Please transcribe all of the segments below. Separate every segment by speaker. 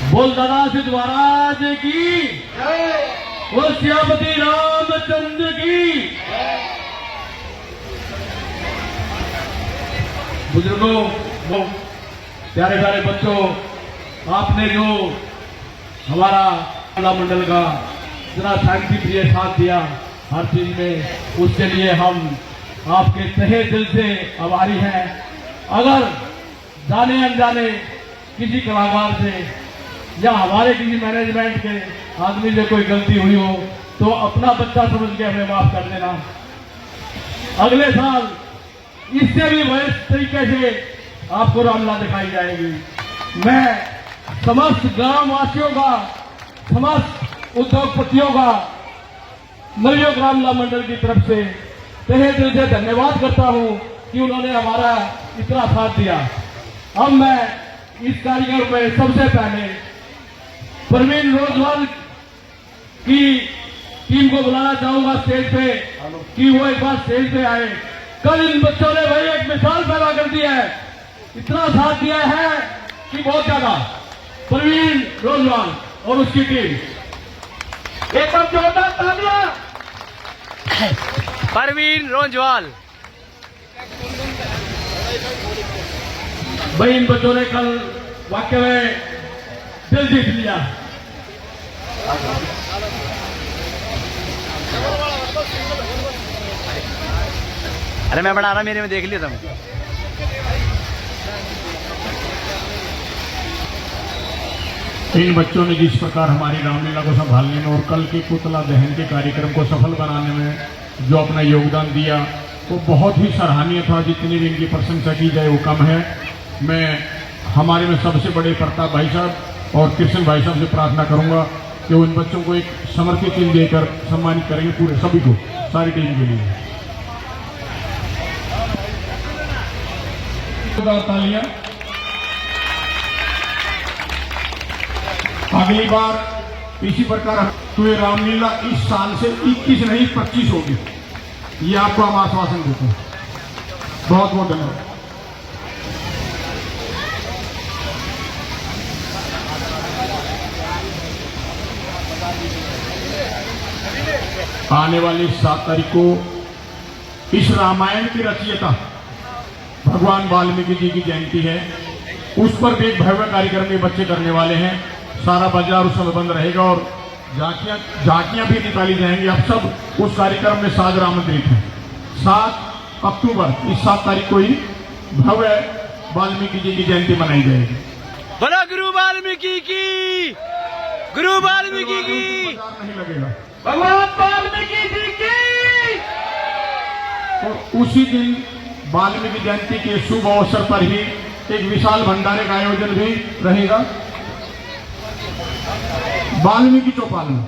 Speaker 1: बोल दादा सिद्ध महाराज की, बोल सियापति रामचंद्र की। बुजुर्गों, प्यारे प्यारे बच्चों, आपने जो हमारा कला मंडल का इतना शांति प्रिय साथ दिया हर चीज में, उसके लिए हम आपके तहे दिल से आभारी हैं। अगर जाने अनजाने किसी कलाकार से या हमारे किसी मैनेजमेंट के आदमी से कोई गलती हुई हो तो अपना बच्चा समझ के हमें माफ कर देना। अगले साल इससे भी वरिष्ठ तरीके से आपको रामलीला दिखाई जाएगी। मैं समस्त ग्रामवासियों का, समस्त उद्योगपतियों का नवयुग रामलीला मंडल की तरफ से तहे दिल से धन्यवाद करता हूं कि उन्होंने हमारा इतना साथ दिया। अब मैं इस कार्यक्रम में सबसे पहले परवीन रोजवाल की टीम को बुलाना चाहूंगा स्टेज पे कि वो एक बार स्टेज पे आए। कल इन बच्चों ने भाई एक मिसाल पैदा कर दी है, इतना साथ दिया है कि बहुत ज्यादा। परवीन रोजवाल और उसकी टीम, एकदम जोरदार तालियां।
Speaker 2: परवीन रोजवाल।
Speaker 1: भाई इन बच्चों ने कल वाकई में दिल जीत लिया।
Speaker 2: अरे मैं बना रहा, मेरे में देख लिया तुम।
Speaker 3: इन बच्चों ने जिस प्रकार हमारी रामलीला को संभालने में और कल के पुतला दहन के कार्यक्रम को सफल बनाने में जो अपना योगदान दिया वो बहुत ही सराहनीय था। जितनी भी इनकी प्रशंसा की जाए वो कम है। मैं हमारे में सबसे बड़े प्रताप भाई साहब और कृष्ण भाई साहब से प्रार्थना करूंगा कि वो इन बच्चों को एक समर्पित चिन्ह देकर सम्मानित करेंगे, पूरे सभी को, सारी टीम के लिए। तालियां। अगली बार इसी प्रकार तो ये रामलीला इस साल से 21 नहीं 25 होगी, ये आपको हम आश्वासन देते हैं। बहुत बहुत धन्यवाद। आने वाली 7 तारीख को इस रामायण की रचयिता भगवान वाल्मीकि जी की जयंती है। उस पर भी एक भव्य कार्यक्रम ये बच्चे करने वाले हैं। सारा बाजार उस समय बंद रहेगा और झांकियां भी निकाली जाएंगी। अब सब उस कार्यक्रम में सादर आमंत्रित हैं। 7 अक्टूबर इस 7 तारीख को ही भव्य वाल्मीकि जी की जयंती मनाई जाएगी।
Speaker 2: बोलो गुरु वाल्मीकि की, गुरु वाल्मीकि की।
Speaker 3: नहीं लगेगा।
Speaker 1: भगवान वाल्मीकि जी की।
Speaker 3: और उसी दिन वाल्मीकि जयंती के शुभ अवसर पर ही एक विशाल भंडारे का आयोजन भी रहेगा वाल्मीकि चौपाल में।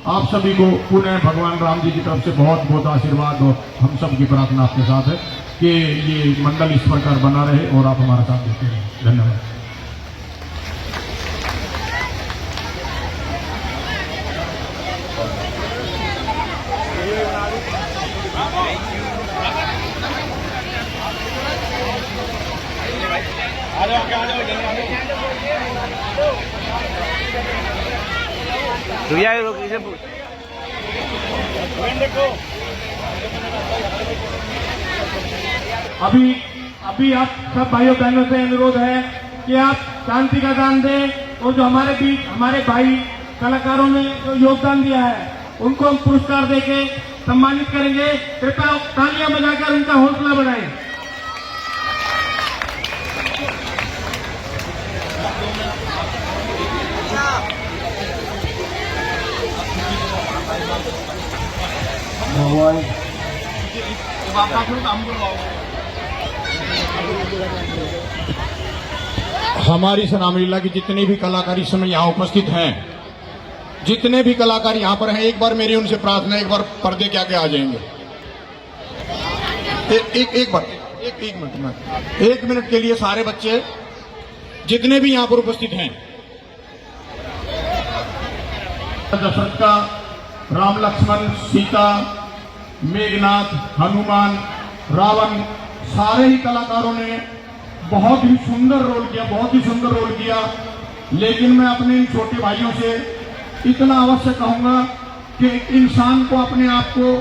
Speaker 3: आप सभी को पुनः भगवान राम जी की तरफ से बहुत बहुत आशीर्वाद और हम सब की प्रार्थना आपके साथ है कि ये मंडल इस प्रकार बना रहे और आप हमारा साथ देते रहें। धन्यवाद। अभी आप सब भाइयों बहनों से अनुरोध है कि आप शांति का दान दें और जो हमारे बीच हमारे भाई कलाकारों ने जो योगदान दिया है उनको हम पुरस्कार देके सम्मानित करेंगे। कृपया तालियां बजाकर उनका हौसला बढ़ाएं। हमारी इस रामलीला की जितने भी कलाकार इस समय यहाँ उपस्थित हैं, जितने भी कलाकार यहाँ पर हैं, एक बार मेरी उनसे प्रार्थना, एक बार पर्दे के आगे आ जाएंगे। एक मिनट के लिए सारे बच्चे जितने भी यहाँ पर उपस्थित हैं, दशरथ का, राम लक्ष्मण सीता, मेघनाथ, हनुमान, रावण, सारे ही कलाकारों ने बहुत ही सुंदर रोल किया, बहुत ही सुंदर रोल किया। लेकिन मैं अपने इन छोटे भाइयों से इतना अवश्य कहूंगा कि इंसान को अपने आप को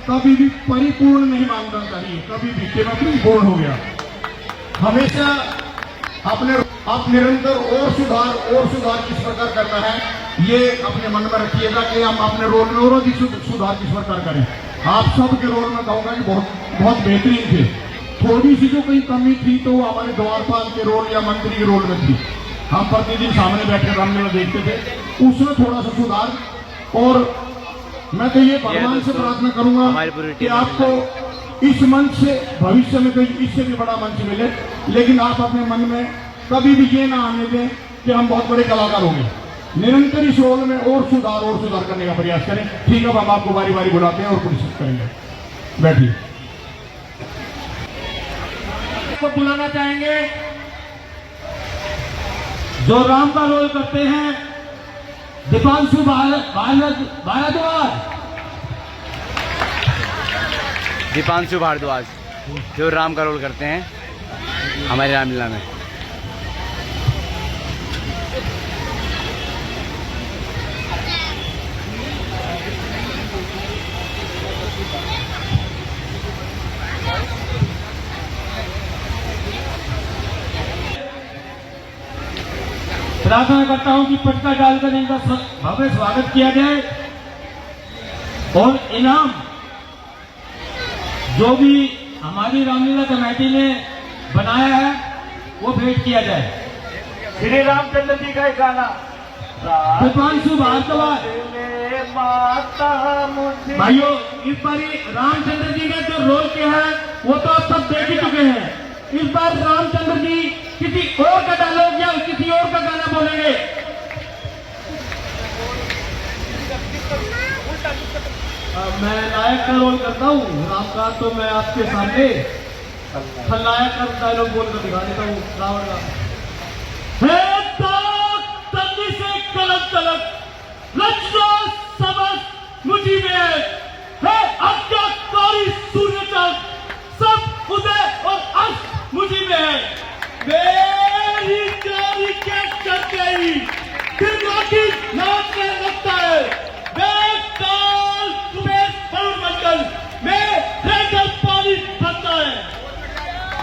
Speaker 3: कभी भी परिपूर्ण नहीं मानना चाहिए, कभी भी कि मैं परिपूर्ण हो गया। हमेशा अपने आप निरंतर और सुधार किस प्रकार करना है, ये अपने मन में रखिएगा कि हम अपने रोल में और अधिक सुधार किस प्रकार करें। आप सबके रोल में कहूंगा कि बहुत बेहतरीन थे। थोड़ी सी जो कहीं कमी थी तो वो हमारे द्वारपाल के रोल या मंत्री के रोल में थी। हम प्रतिदिन सामने बैठकर रामलीला देखते थे, उसमें थोड़ा सा सुधार। और मैं तो ये भगवान से प्रार्थना करूंगा कि आपको इस मंच से भविष्य में कोई इससे भी बड़ा मंच मिले, लेकिन आप अपने मन में कभी भी ये ना आने दें कि हम बहुत बड़े कलाकार होंगे। निरंतर इस रोल में और सुधार करने का प्रयास करें। ठीक है, अब हम आपको बारी बारी बुलाते हैं और कोशिश करेंगे। बैठिए।
Speaker 4: को बुलाना चाहेंगे जो राम का रोल करते हैं, दीपांशु भारद्वाज।
Speaker 2: दीपांशु भारद्वाज जो राम का रोल करते हैं हमारे रामलीला में।
Speaker 4: प्रार्थना करता हूं कि पटका डालकर इनका भव्य स्वागत किया जाए और इनाम जो भी हमारी रामलीला कमेटी ने बनाया है वो भेंट किया जाए। श्री रामचंद्र जी का एक गाना, दीपांशु भारद्वाज। भाइयों, इस बार रामचंद्र जी ने जो रोल किया है वो तो आप सब देख ही चुके हैं। इस बार रामचंद्र जी किसी और का डायलॉग या किसी और का गाना बोलेंगे। मैं नायक का रोल करता हूँ राम का, तो मैं आपके सामने खलनायक का डायलॉग बोलकर दिखा देता हूँ रावण का। हे तंगी से कलक कलक रचना सबक मुझी में है आज्ञाकारी सूर्य तक सब उदय और अस्त मुझी में है। मेरी जारी के चल गई दिमागी नाक में लगता है। मैं काल तुम्हें फल बनकर मैं रेगल पानी भरता है।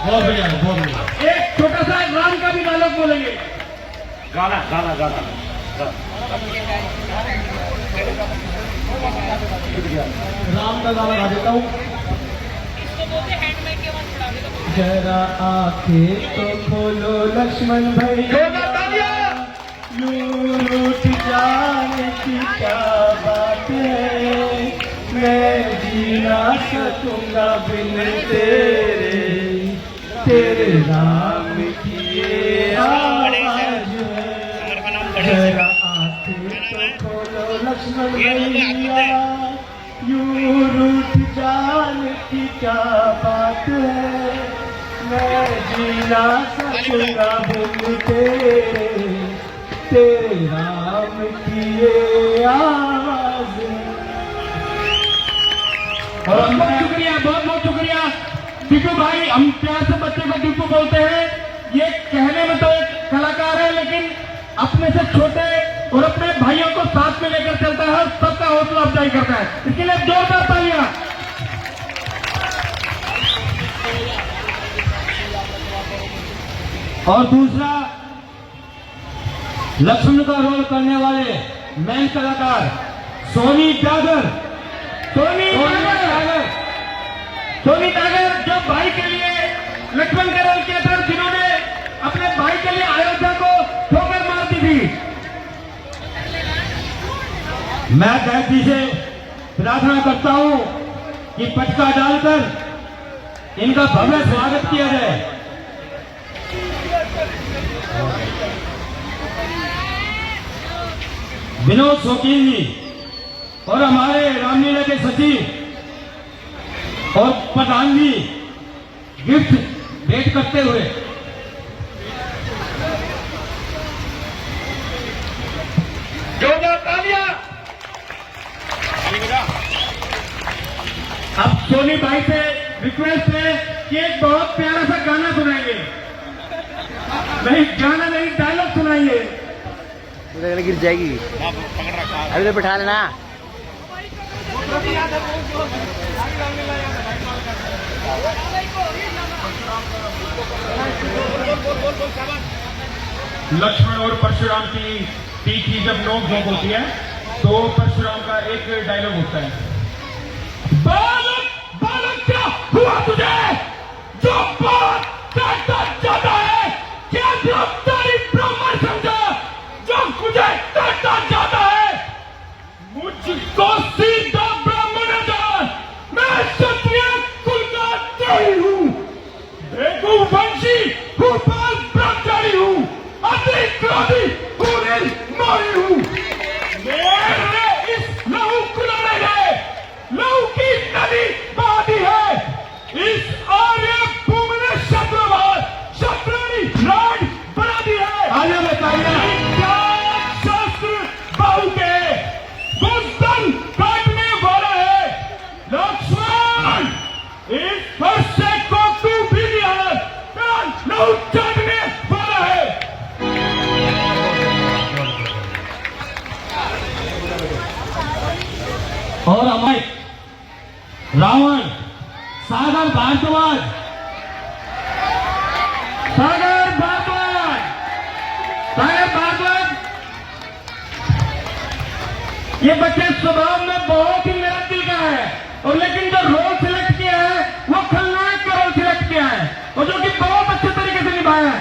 Speaker 4: बहुत बढ़िया, बहुत बढ़िया। एक छोटा सा राम का भी डायलॉग बोलेंगे। गाना गाना गाना राम का गाना गा देता हूँ। जरा आंखें तो खोलो लक्ष्मण भैया, यूं रूठ जाने की क्या बात है। मैं जी ना सकूंगा बिन तेरे राम की ये आवाज है। जरा आंखें तो खोलो लक्ष्मण भैया, यूं रूठ जाने की क्या बात है। मैं जीना सकूंगा बिन तेरे राम की ये आवाज। और बहुत बहुत शुक्रिया टीपू भाई। हम प्यार से बच्चे को टीपू बोलते हैं। ये कहने में तो एक कलाकार है, लेकिन अपने से छोटे और अपने भाइयों को साथ में लेकर चलता है और सबका हौसला अफजाई करता है। इसके लिए जोरदार तालियां। और दूसरा, लक्ष्मण का रोल करने वाले मेन कलाकार सोनी टागर जो भाई के लिए लक्ष्मण का रोल किया था, जिन्होंने अपने भाई के लिए अयोध्या को ठोकर मार दी थी। मैं गायक जी से प्रार्थना करता हूं कि पटका डालकर इनका भव्य स्वागत किया जाए। विनोद शौकीन जी और हमारे रामलीला के सचिव और प्रधान जी गिफ्ट भेंट करते हुए तालियां। अब सोनी भाई से रिक्वेस्ट है कि एक बहुत प्यारा सा गाना सुनाएंगे। नहीं गाना नहीं, डायलॉग सुनाइए।
Speaker 2: उधर गिर जाएगी। अभी तो बैठा लेना।
Speaker 3: लक्ष्मण और परशुराम की तीखी जब नोक झोंक होती है तो परशुराम का एक डायलॉग होता है, बालक बालक क्या हुआ तुझे, जो बात कहता जाता है, क्या ब्रह्मचारी ब्राह्मण समझा, जो मुझे कहता जाता है, मुझको सीधा ब्राह्मण जान, मैं क्षत्रिय कुल का द्रोही हूँ, रघुवंशी हूँ, ब्रह्मचारी हूँ, अति क्रोधी पूरी मोरी हूँ, मेरे इस लहू कुलाने गए लहू की नदी बहाती है, इस आर्य भूमि ने शत्रनी राज बना दी है। आगे बताइए क्या शस्त्र बाहु के बुजदल काटने वाला है, लक्ष्मण इस फरसे को तू भी दिया है, तेरा लहू चाटने वाला है।
Speaker 4: और हमारे रावण सागर भारद्वाज ये बच्चे स्वभाव में बहुत ही मेरा दिल का है, और लेकिन जो रोल सिलेक्ट किया है वो खलनायक का रोल सिलेक्ट किया है, और जो कि बहुत अच्छे तरीके से निभाया है।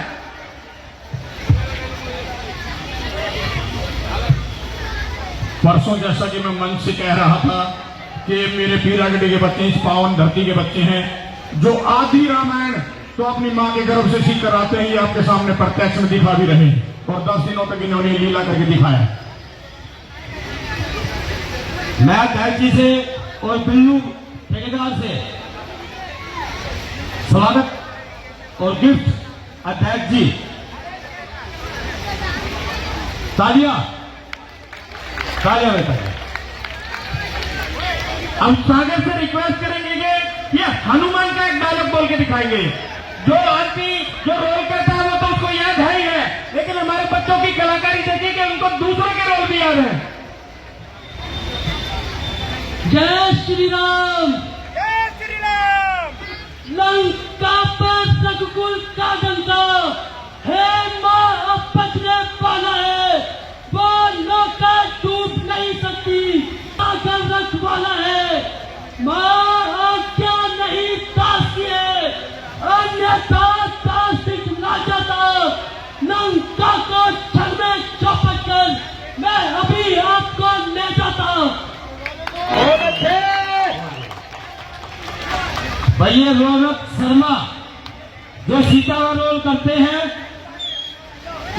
Speaker 3: परसों जैसा कि मैं मन से कह रहा था कि मेरे पीरागढ़ी के बच्चे, इस पावन धरती के बच्चे हैं, जो आदि रामायण तो अपनी मां के गर्भ से सीख कर आते हैं, ये आपके सामने प्रत्यक्ष में दिखा भी रहे, और 10 दिनों तक इन्होंने लीला करके दिखाया।
Speaker 4: मैं अध्यक्ष जी से और बिल्लू ठेकेदार से स्वागत और गिफ्ट। अध्यक्ष जी तालियां तालियां बताइए। हम सागर से रिक्वेस्ट करेंगे कि ये हनुमान का एक डायलॉग बोल के दिखाएंगे। जो आदमी जो रोल करता है वो तो उसको याद है ही है, लेकिन हमारे बच्चों की कलाकारी देखिए कि उनको दूसरों के रोल भी याद है। जय श्री राम,
Speaker 5: जय श्री राम।
Speaker 4: लंका पर रघुकुल का डंका है, माँ अपच ने पाला है, वो नौका डूब नहीं सकती, आकर रखवाला है, माँ आज्ञा नहीं ताकती है, अन्यथा तास्तिक ना जाता, लंका को छल में चौपट कर मैं अभी आपको ले जाता। भैया रौनक शर्मा जो सीता का रोल करते हैं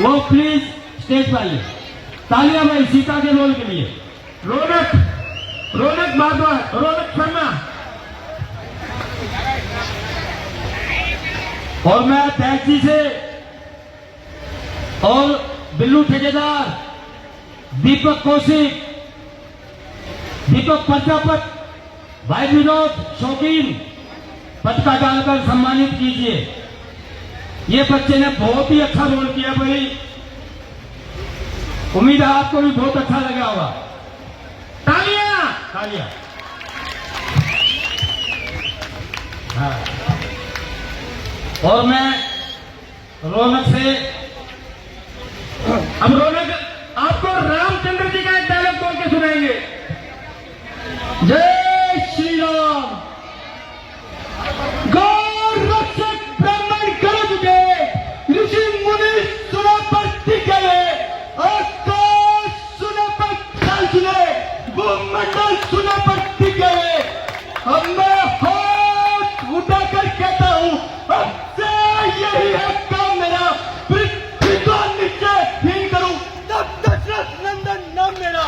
Speaker 4: वो प्लीज स्टेज पर आइए। तालियां भाई सीता के रोल के लिए। रौनक भारद्वाज, रौनक शर्मा। और मैं अध्यक्ष जी से और बिल्लू ठेकेदार, दीपक कौशिक, दीपक प्रजापत, भाई विनोद शौकीन पटका डालकर सम्मानित कीजिए। ये बच्चे ने बहुत ही अच्छा रोल किया भाई, उम्मीद है आपको भी बहुत अच्छा लगा होगा। तालियां तालियां। हाँ। और मैं रौनक से, अब रौनक आपको रामचंद्र जी का एक डायलॉग बोल के सुनाएंगे। जय श्री राम। गौ रक्षक ब्राह्मण गरज गए, ऋषि मुनि सुने पर टिके, आकाश सुने पर चल सुने, भूमंडल सुने पर टिके। अब मैं हाथ उठाकर कहता हूँ, अब से यही है काम मेरा, पृथ्वी को नीचे हीन करूं, तब दशरथ नंदन नाम मेरा।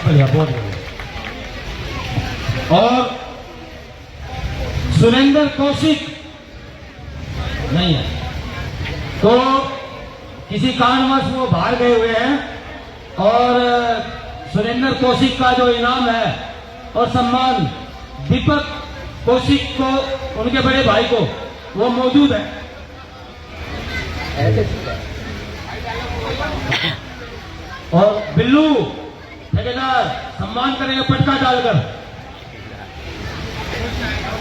Speaker 4: बढ़िया, बहुत बढ़िया। और सुरेंद्र कौशिक नहीं है, तो किसी कारणवश वो बाहर गए हुए हैं, और सुरेंद्र कौशिक का जो इनाम है और सम्मान दीपक कौशिक को, उनके बड़े भाई को, वो मौजूद है। और बिल्लू ठेकेदार सम्मान करेंगे पटका डालकर।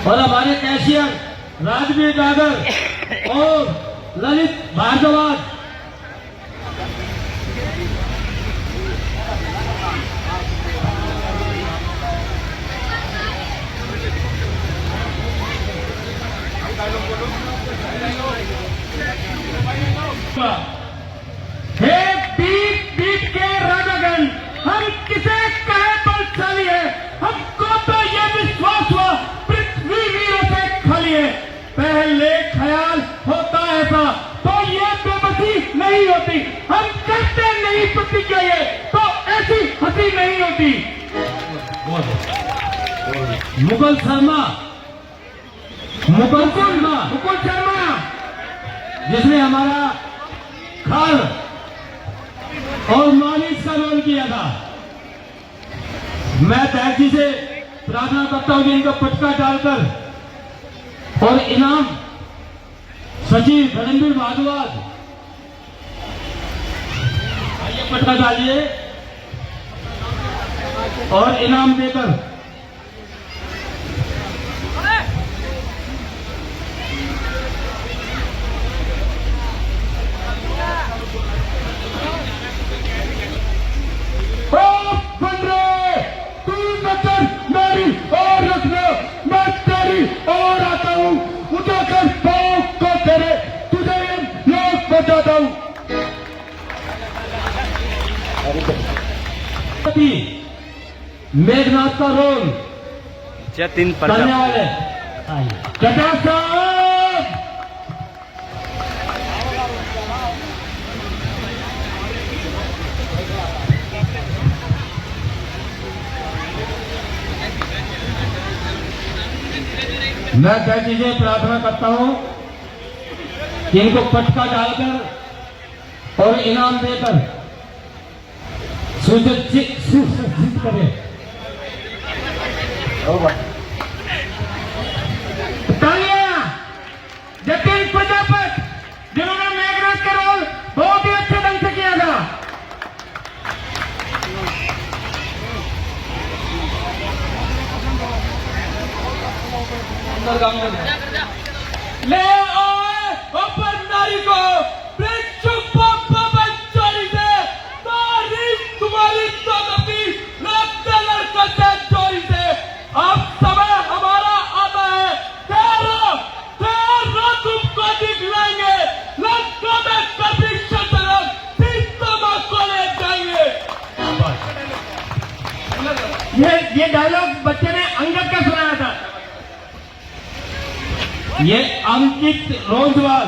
Speaker 4: और हमारे कैशियर राजवीर डागर और ललित भारद्वाज।
Speaker 3: हे बीट बीट के राजागण, हम किसे कहे बलशाली है, हमको तो ये विश्वास हुआ पृथ्वी वीरों से खाली है। पहले ख्याल होता ऐसा तो ये बेबसी नहीं होती, हम करते नहीं प्रतिज्ञा ये तो ऐसी हंसी नहीं होती।
Speaker 4: मुगल शर्मा
Speaker 3: मुकुल शर्मा
Speaker 4: जिसने हमारा खाल और मालिश का रोल किया था, मैं तहजी से प्रार्थना करता हूं कि इनको पटका डालकर और इनाम सचिव रणबीर भारद्वाज आइए पटका डालिए और इनाम देकर
Speaker 3: मेरी और रखना, मैं तेरी और आता हूँ, उठाकर पाँव को तेरे तुझे लोग बचाता हूँ।
Speaker 4: मेघनाथ का रोल
Speaker 2: जतिन
Speaker 4: करने
Speaker 2: प्रजापति।
Speaker 4: वाले
Speaker 3: चचा साहब,
Speaker 4: मैं तहजी से प्रार्थना करता हूं कि इनको पटका डालकर और इनाम देकर सुसज्जित करें।
Speaker 3: तालियां जतिन प्रजापति, जिन्होंने मेघनाथ का रोल बहुत ही अच्छे ढंग से किया था। ले आए ऊपर नारी को चोरी से, तारीफ तुम्हारी ताकती लगता लड़का से चोरी से। अब समय हमारा आता है, तेरा तुमको दिखलाएंगे, लड़का में कभी शतरंज सीतमा को ले जाएंगे। ये डायलॉग बच्चे ने अंगद का सुनाया था।
Speaker 4: ये अंकित रोजवाल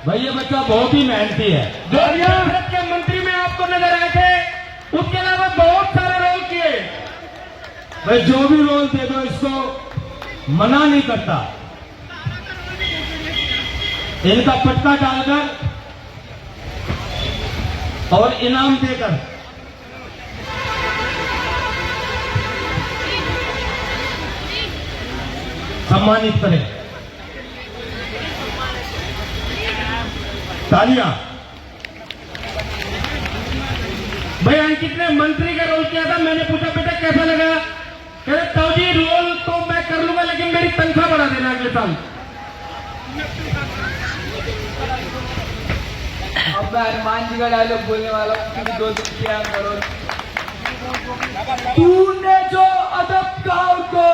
Speaker 4: भाई, ये बच्चा बहुत ही मेहनती है।
Speaker 3: जो भारत के मंत्री में आपको नजर आए थे, उसके अलावा बहुत सारे रोल किए।
Speaker 4: भाई जो भी रोल दे दो इसको मना नहीं करता। इनका पटका डालकर और इनाम देकर सम्मानित करें। तालियां।
Speaker 3: भाई अंकित ने मंत्री का रोल किया था। मैंने पूछा बेटा कैसा लगा, कह रहे ताऊ जी रोल तो मैं कर लूंगा लेकिन मेरी तनख्वाह बढ़ा देना अगले साल।
Speaker 6: अब मैं हनुमान जी का डायलॉग बोलने वाला हूँ, क्योंकि 2 दिन किया करो। तूने जो अदब कहा उनको,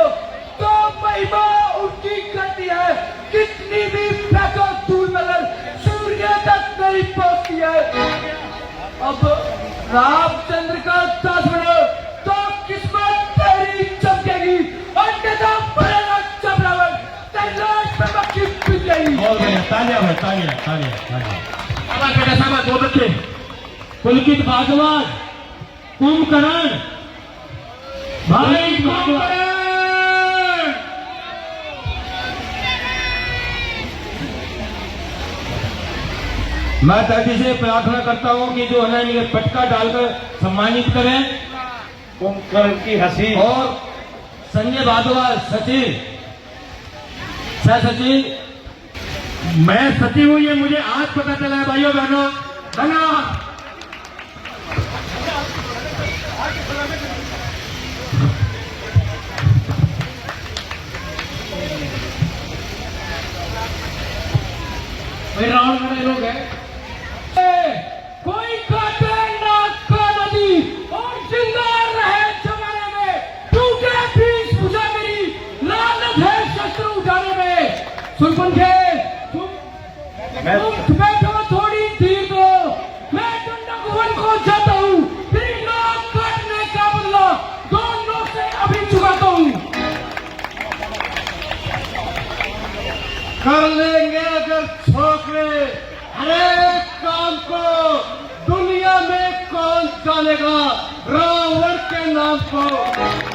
Speaker 6: तो महिमा उनकी करती है, कितनी भी फेंको दूर मगर सूर्य तक नहीं पहुंचती है। अब रामचंद्र का दास बनो तो किस्मत तेरी चमकेगी, अन्यथा पड़ेगा चमरावन, तेरी लाश पे मक्खी पिट जाएगी।
Speaker 4: और तालियां भाई, तालियां। बेटा साहब दो बच्चे, पुलकित भारद्वाज, कुंभकर्ण भाई, कुंभकर्ण। मैं दादी से प्रार्थना करता हूं कि जो है ना पटका डालकर सम्मानित करें।
Speaker 1: कुंभकर्ण की हंसी
Speaker 4: और संजय भारद्वाज सह सचिव
Speaker 3: मैं सचिव हूं, ये मुझे आज पता चला है भाइयों बहनों। धन्यवाद।
Speaker 4: भाई रावण का डायलॉग है,
Speaker 6: कोई काटे नाक का नदी और जिंदा रहे जमाने में, टूटे बीच भुजा मेरी लानत है शस्त्र उठाने में। सुरपंखे तुम बैठो, थोड़ी धीर दो, मैं दंडक वन को जाता हूँ, तेरी नाक काटने का बदला दोनों से अभी चुकाता हूँ।
Speaker 4: कर लेंगे अगर छोकरे हर एक काम को, दुनिया में कौन जानेगा रावण के नाम को।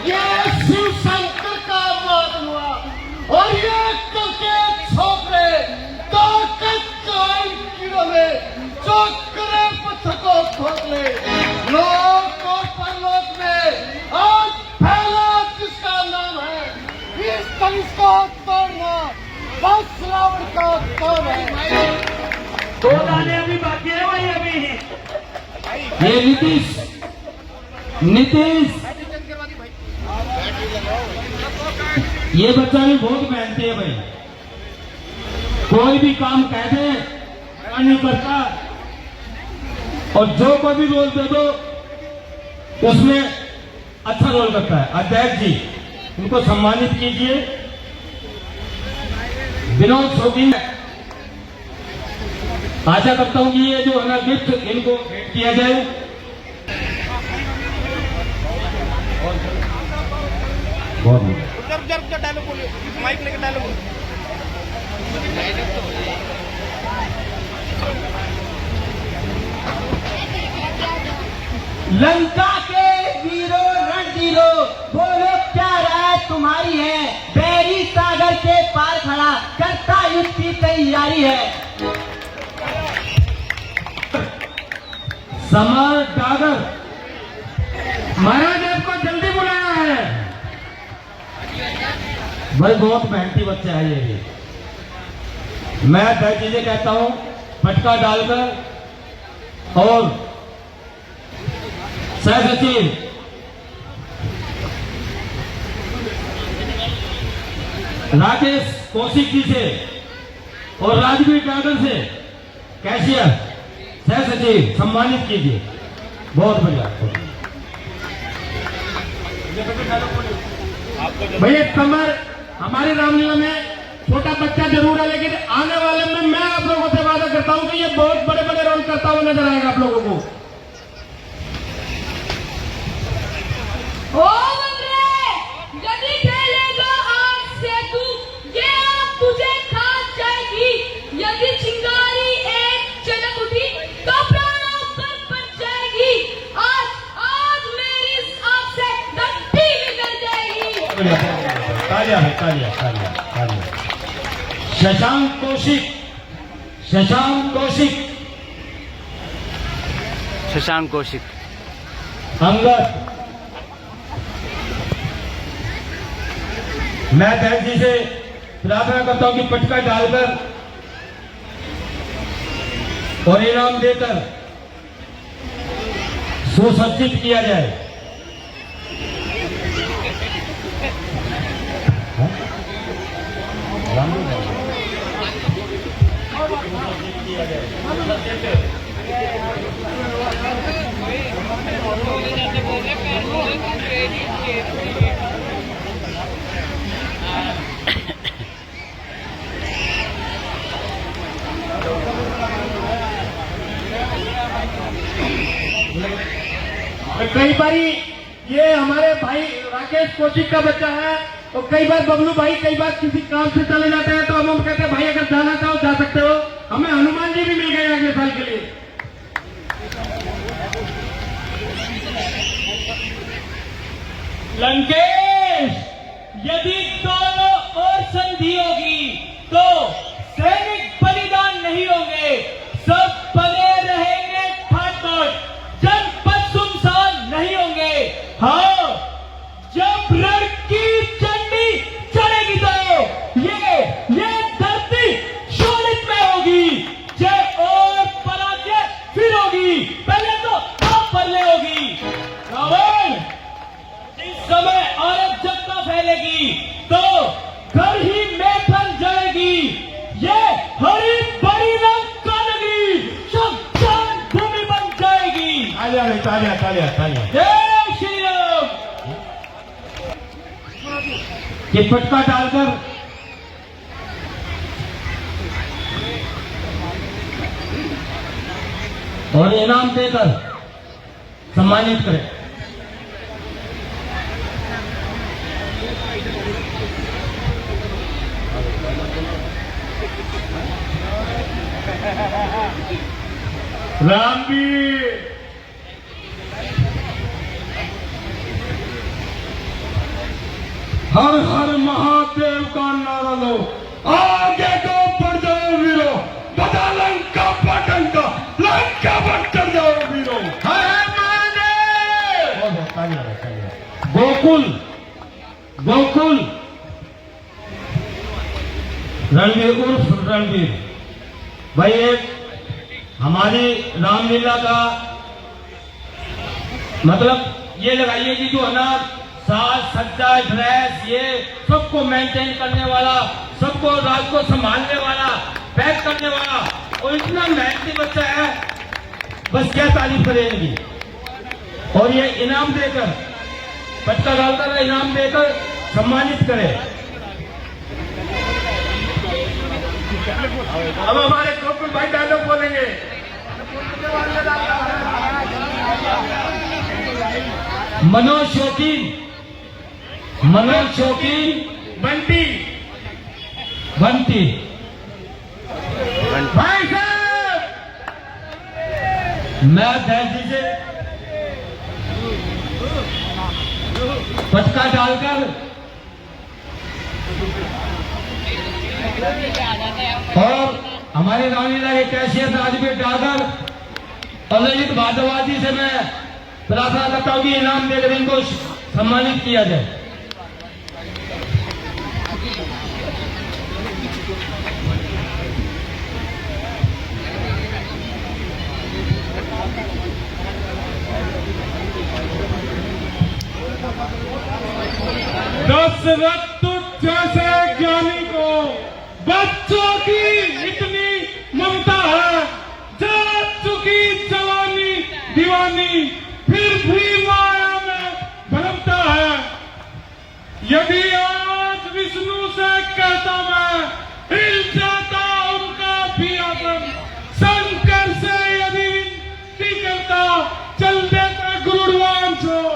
Speaker 4: ये शिव शंकर का वाद हुआ और ये कल के छोकरे ताकत कायम कीड़ों में जो करे पत्थर को ठोक ले। लोक को परलोक में आज पहला जिसका नाम है, इस तंज को तोड़ना बस रावण का काम है।
Speaker 5: दो दाने अभी बाकी है भाई अभी।
Speaker 3: ये नीतीश ये बच्चा भी बहुत मेहनती है भाई, कोई भी काम कहते नहीं करता और जो कोई भी रोल दे दो उसमें अच्छा रोल करता है। अध्यक्ष जी उनको सम्मानित कीजिए। विनोद शौकीन, आशा करता हूं कि ये जो है ना गिफ्ट इनको भेंट किया जाए।
Speaker 5: डायलॉग बोलिए, माइक लेकर डायलॉग बोलिए।
Speaker 6: लंका के वीरों रणधीरों, बोलो क्या राय तुम्हारी है, बैरी सागर के पार खड़ा करता युद्ध की तैयारी है।
Speaker 3: समर डागर महाराज आपको जल्दी बुलाया है। भाई बहुत मेहनती बच्चा है ये भी। मैं दो चीजें कहता हूं, पटका डालकर और सह सचिव राकेश कौशिक जी से और राजवीर गार्डन से कैशियर सह सचिव सम्मानित कीजिए। बहुत बढ़िया भैया। कमर हमारी रामलीला में छोटा बच्चा जरूर है, लेकिन आने वाले में मैं आप लोगों से वादा करता हूं कि ये बहुत बड़े बड़े रोल करता हुआ नजर आएगा आप लोगों को।
Speaker 7: ओ बंदरे, यदि खेलेगा आग से तू, ये आग तुझे खा जाएगी। यदि चिंगारी एक चनक उठी तो प्राणों पर पड़ जाएगी। आज मेरी इस आग से डंडी निकल जाएगी।
Speaker 3: तालियां है, तालियां तालियां तालियां। शशांक कौशिक, शशांक कौशिक,
Speaker 2: शशांक कौशिक,
Speaker 3: अंगद। मैं अध्यक्ष जी से प्रार्थना करता हूं कि पटका डालकर और इनाम देकर सुसज्जित किया जाए। कई बारी ये हमारे भाई राकेश कौशिक का बच्चा है और कई बार बबलू भाई कई बार किसी काम से चले जाते हैं तो हम कहते हैं भाई अगर जाना चाहो जा सकते हो। हमें हनुमान जी भी मिल गए अगले साल के लिए।
Speaker 6: लंकेश, यदि दोनों और संधि होगी तो सैनिक बलिदान नहीं होंगे, सब बने रहेंगे ठाट बाट, जनपद सुनसान नहीं होंगे। हाँ, जब रण की चंडी चढ़ेगी तो ये धरती हरी भरी नगरी शमशान भूमि बन जाएगी।
Speaker 4: तालियां भाई, तालियां तालियां तालियां।
Speaker 6: जय श्री राम।
Speaker 4: ये पटका डालकर और इनाम देकर सम्मानित करें।
Speaker 3: रामवीर हर हर महादेव का नारा लो, आगे को बढ़ जाओ वीरो, बता लंका पटंका, लंका बट जाओ वीरो।
Speaker 4: गोकुल गोकुल रणवीर उर्फ रणवीर भाई, एक हमारी रामलीला का मतलब ये लगाइए कि जो है ना साज सज्जा ड्रेस ये सबको मेंटेन करने वाला, सबको रात को संभालने वाला, पैक करने वाला और इतना मेहनती बच्चा है, बस क्या तारीफ करेंगी। और ये इनाम देकर पटका डालकर इनाम देकर सम्मानित करें।
Speaker 3: अब हमारे गोकुल भाई डायलॉग बोलेंगे।
Speaker 4: मनोज शौकीन
Speaker 3: बंटी
Speaker 4: बंटी
Speaker 3: भाई साहब,
Speaker 4: मैं दर्जी से पटका डालकर और हमारे रामलीला के कैशियर राजवीर डागर और ललित भारद्वाज जी से मैं प्रार्थना करता हूँ कि इनाम देकर इनको सम्मानित किया जाए।
Speaker 3: दशरथ जैसे ज्ञानी को बच्चों की इतनी ममता है, जा चुकी जवानी दीवानी फिर भी माया में भरमता है। यदि आज विष्णु से कहता मैं, हिल जाता उनका भी आसन, शंकर से यदि विनती करता चल देता गुरुवान छोड़।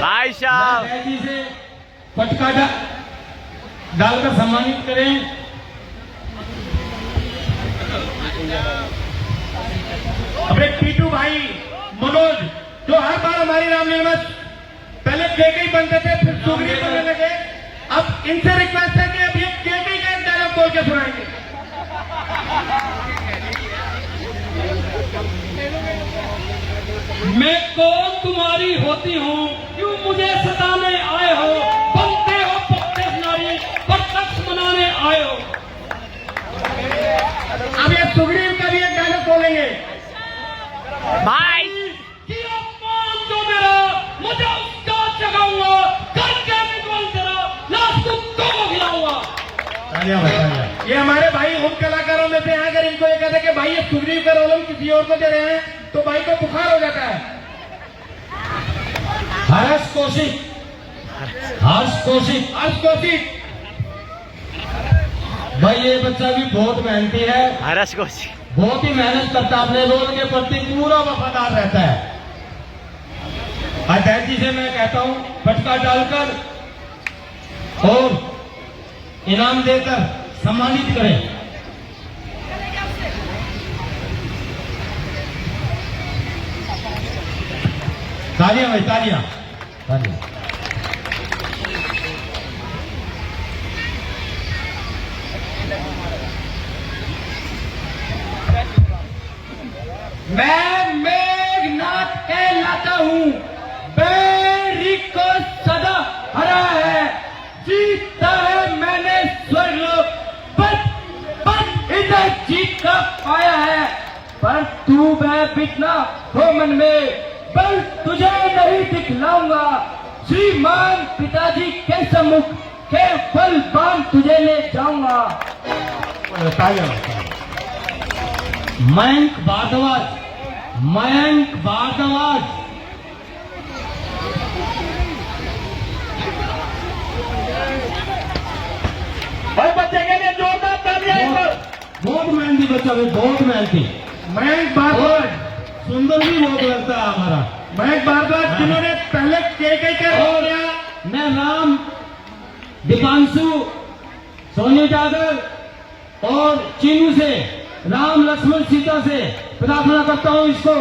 Speaker 2: भाई साहब
Speaker 4: जी से पटका डालकर सम्मानित करें।
Speaker 3: अपने टीटू भाई मनोज, जो हर बार हमारी रामलीला में पहले केके बनते थे फिर सुगरी बनने लगे, अब इनसे रिक्वेस्ट है कि अब ये केके का एक डायलॉग बोल के सुनाएंगे।
Speaker 6: मैं कौन तुम्हारी होती हूँ, क्यों मुझे सताने आए हो, बनते हो पत्ते नारी पर तख्त बनाने आए हो।
Speaker 3: अब ये सुग्रीव का भी एक डायलॉग बोलेंगे।
Speaker 2: भाई
Speaker 6: कि अपमान जो मेरा मुझे उसका जगाऊंगा, करके निकल तेरा लाश कुत्तों को खिलाऊंगा।
Speaker 3: ये हमारे भाई उन कलाकारों में से हैं, अगर इनको ये कहते कि भाई ये सुग्रीव का रोल हम किसी और को दे रहे हैं तो भाई को बुखार हो जाता है।
Speaker 4: हर्ष कौशिक भाई, ये बच्चा भी बहुत मेहनती है,
Speaker 2: हरस कोशी
Speaker 4: बहुत ही मेहनत करता है, अपने रोल के प्रति पूरा वफादार रहता है। अजय जी से मैं कहता हूं पटका डालकर और इनाम देकर सम्मानित करें। तालियां भाई, तालियां तालियां।
Speaker 6: मैं मेघनाथ कहलाता हूँ, बैरी को सदा हरा है, जीता है मैंने स्वर्ग, पर इधर जीत का पाया है। पर तू मैं बितना हो मन में, बल तुझे नहीं दिखलाऊंगा, श्रीमान पिताजी के सम्मुख के फल पान तुझे ले जाऊंगा। मयंक भारद्वाज, मयंक भारद्वाज।
Speaker 5: और बच्चे के लिए जोरदार तालियां एक बार।
Speaker 4: बहुत मेहनती बच्चा भाई, बहुत मेहनती। मयंक भारद्वाज सुंदर भी बहुत लगता है हमारा। मयंक भारद्वाज जिन्होंने पहले कई
Speaker 6: और मैं राम, दीपांशु, सोनी जागर और चीनू से, राम लक्ष्मण सीता से प्रार्थना करता हूं इसको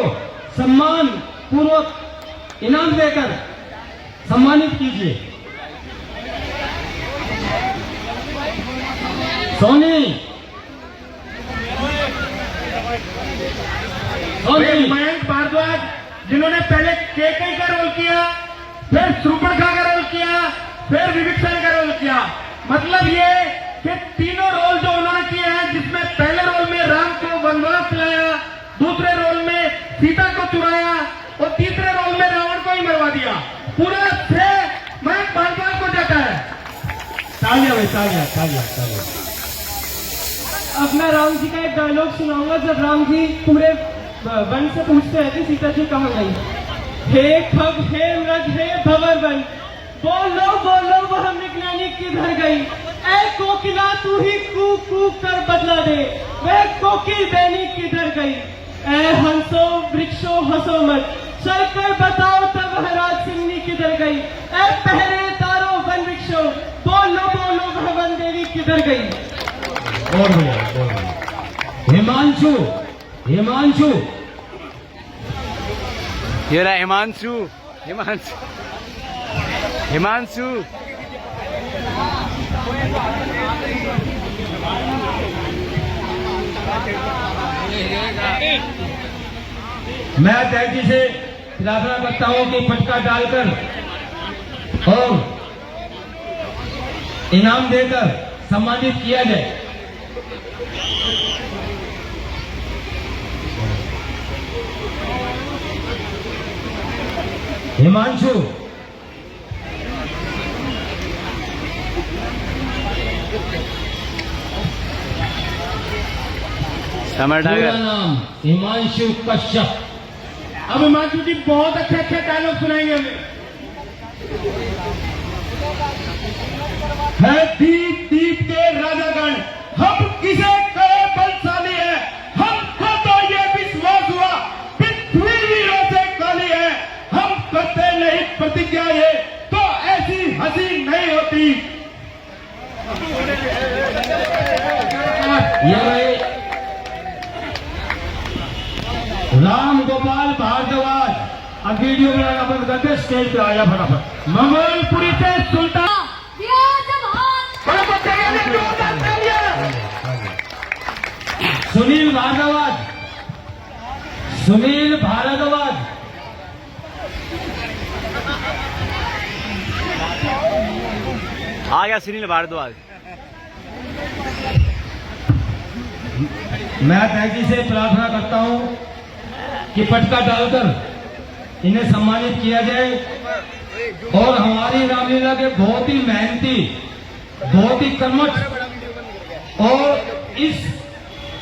Speaker 6: सम्मान पूर्वक इनाम देकर सम्मानित कीजिए। सोनी, सोनी।
Speaker 4: मयंक भारद्वाज जिन्होंने पहले केकई का रोल किया, फिर सुपर्णखा का रोल किया, फिर विभीषण का रोल किया। मतलब ये कि तीनों रोल जो उन्होंने किए हैं, जिसमें पहले रोल में राम को वनवास दिलाया, दूसरे रोल में सीता को चुराया और तीसरे रोल में रावण को ही मरवा दिया। पूरा श्रेय मयंक भारद्वाज को जाता है। तालियां भाई, तालियां, तालियां, तालियां।
Speaker 8: अब मैं राम जी का एक डायलॉग सुनाऊंगा। जब राम जी पूरे वन से पूछते हैं कि सीता जी कहाँ गई। हे खग, हे मृग, हे भंवर वन, बोलो बोलो वह मृगनैनी किधर गई। ऐ कोकिला तू ही कू कू कर बदला दे, वह कोकिल बैनी किधर गई। ऐ हंसो वृक्षो हंसो मत, चल कर बताओ तब वह राज सिंहनी किधर गई। ऐ पहरेदारों वन वृक्षो, बोलो बोलो वह वन देवी किधर गई।
Speaker 6: और बढ़िया। हिमांशु, हिमांशु।
Speaker 2: ये रहा हिमांशु, हिमांशु, हिमांशु।
Speaker 6: मैं तैजी से प्रार्थना करता हूं कि फटका डालकर और इनाम देकर सम्मानित किया जाए। हिमांशु,
Speaker 2: समर
Speaker 6: पूरा
Speaker 2: डागर।
Speaker 6: नाम हिमांशु कश्यप।
Speaker 4: अब हिमांशु जी बहुत अच्छे अच्छे डायलॉग सुनाएंगे हमें।
Speaker 6: है दीप दीप के राजागण, हम किसे कहे बलशाली है। हमको तो ये विश्वास हुआ पृथ्वी वीरों से काली है। हम करते नहीं प्रतिज्ञा ये तो ऐसी हंसी नहीं होती। ये भाई राम गोपाल भारद्वाज। अब वीडियो बनाना बंद करके स्टेज पे आया फटाफट। मंगलपुरी से सुल्तान।
Speaker 7: दिया जब हाथ
Speaker 5: और बच्चे के लिए जोरदार तालियां।
Speaker 6: सुनील भारद्वाज, सुनील भारद्वाज।
Speaker 2: आ गया सुनील भारद्वाज।
Speaker 6: मैं तैजी से प्रार्थना करता हूं कि पटका डालकर इन्हें सम्मानित किया जाए और हमारी रामलीला के बहुत ही मेहनती, बहुत ही कर्मठ और इस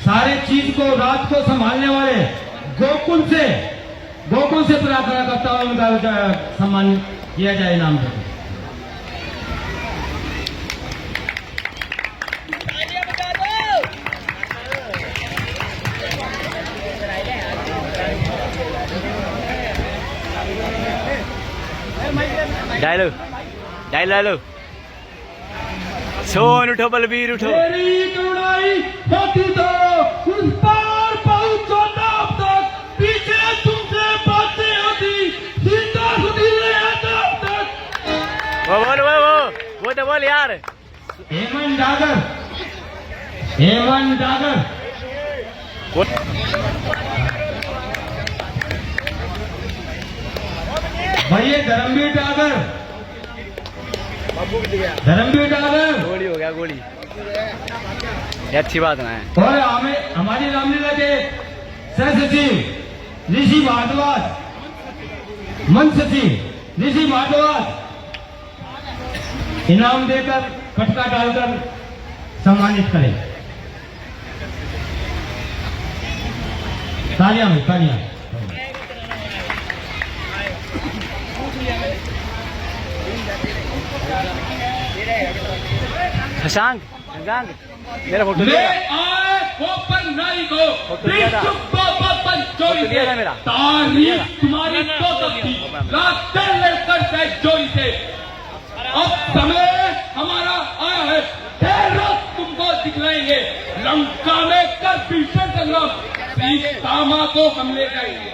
Speaker 6: सारे चीज को रात को संभालने वाले गोकुल से प्रार्थना करता हूं उनका सम्मान किया जाए नाम से।
Speaker 2: Dialogue, dialogue. सोन उठो बलबीर उठो।
Speaker 6: तेरी करुणाई होती तो उस पार पहुंचो नाम तक, पीछे तुमसे बातें होती सीता सुधी रहे नाम तक।
Speaker 2: वो तो बोल यार।
Speaker 6: हेमंत डागर, हेमंत डागर। भैया धर्मवीर डागर, धर्मवीर डागर।
Speaker 2: गोली हो गया, गोली। ये अच्छी बात ना है।
Speaker 6: और हमें हमारी रामलीला के सह सचिव ऋषि भारद्वाज, मंच सचिव ऋषि भारद्वाज
Speaker 4: इनाम देकर पटका डालकर सम्मानित करें। तालियां में तालियां।
Speaker 2: शशांक मेरा फोटो
Speaker 1: ले आए गोपन नारी को चोरी से तारीफ तुम्हारी तो थी रास्ते लड़कर से चोरी से। अब समय हमारा आया है, ढेर तुमको दिखलाएंगे लंका में कर भीषण संग्राम, सीतामा को हम ले जाएंगे।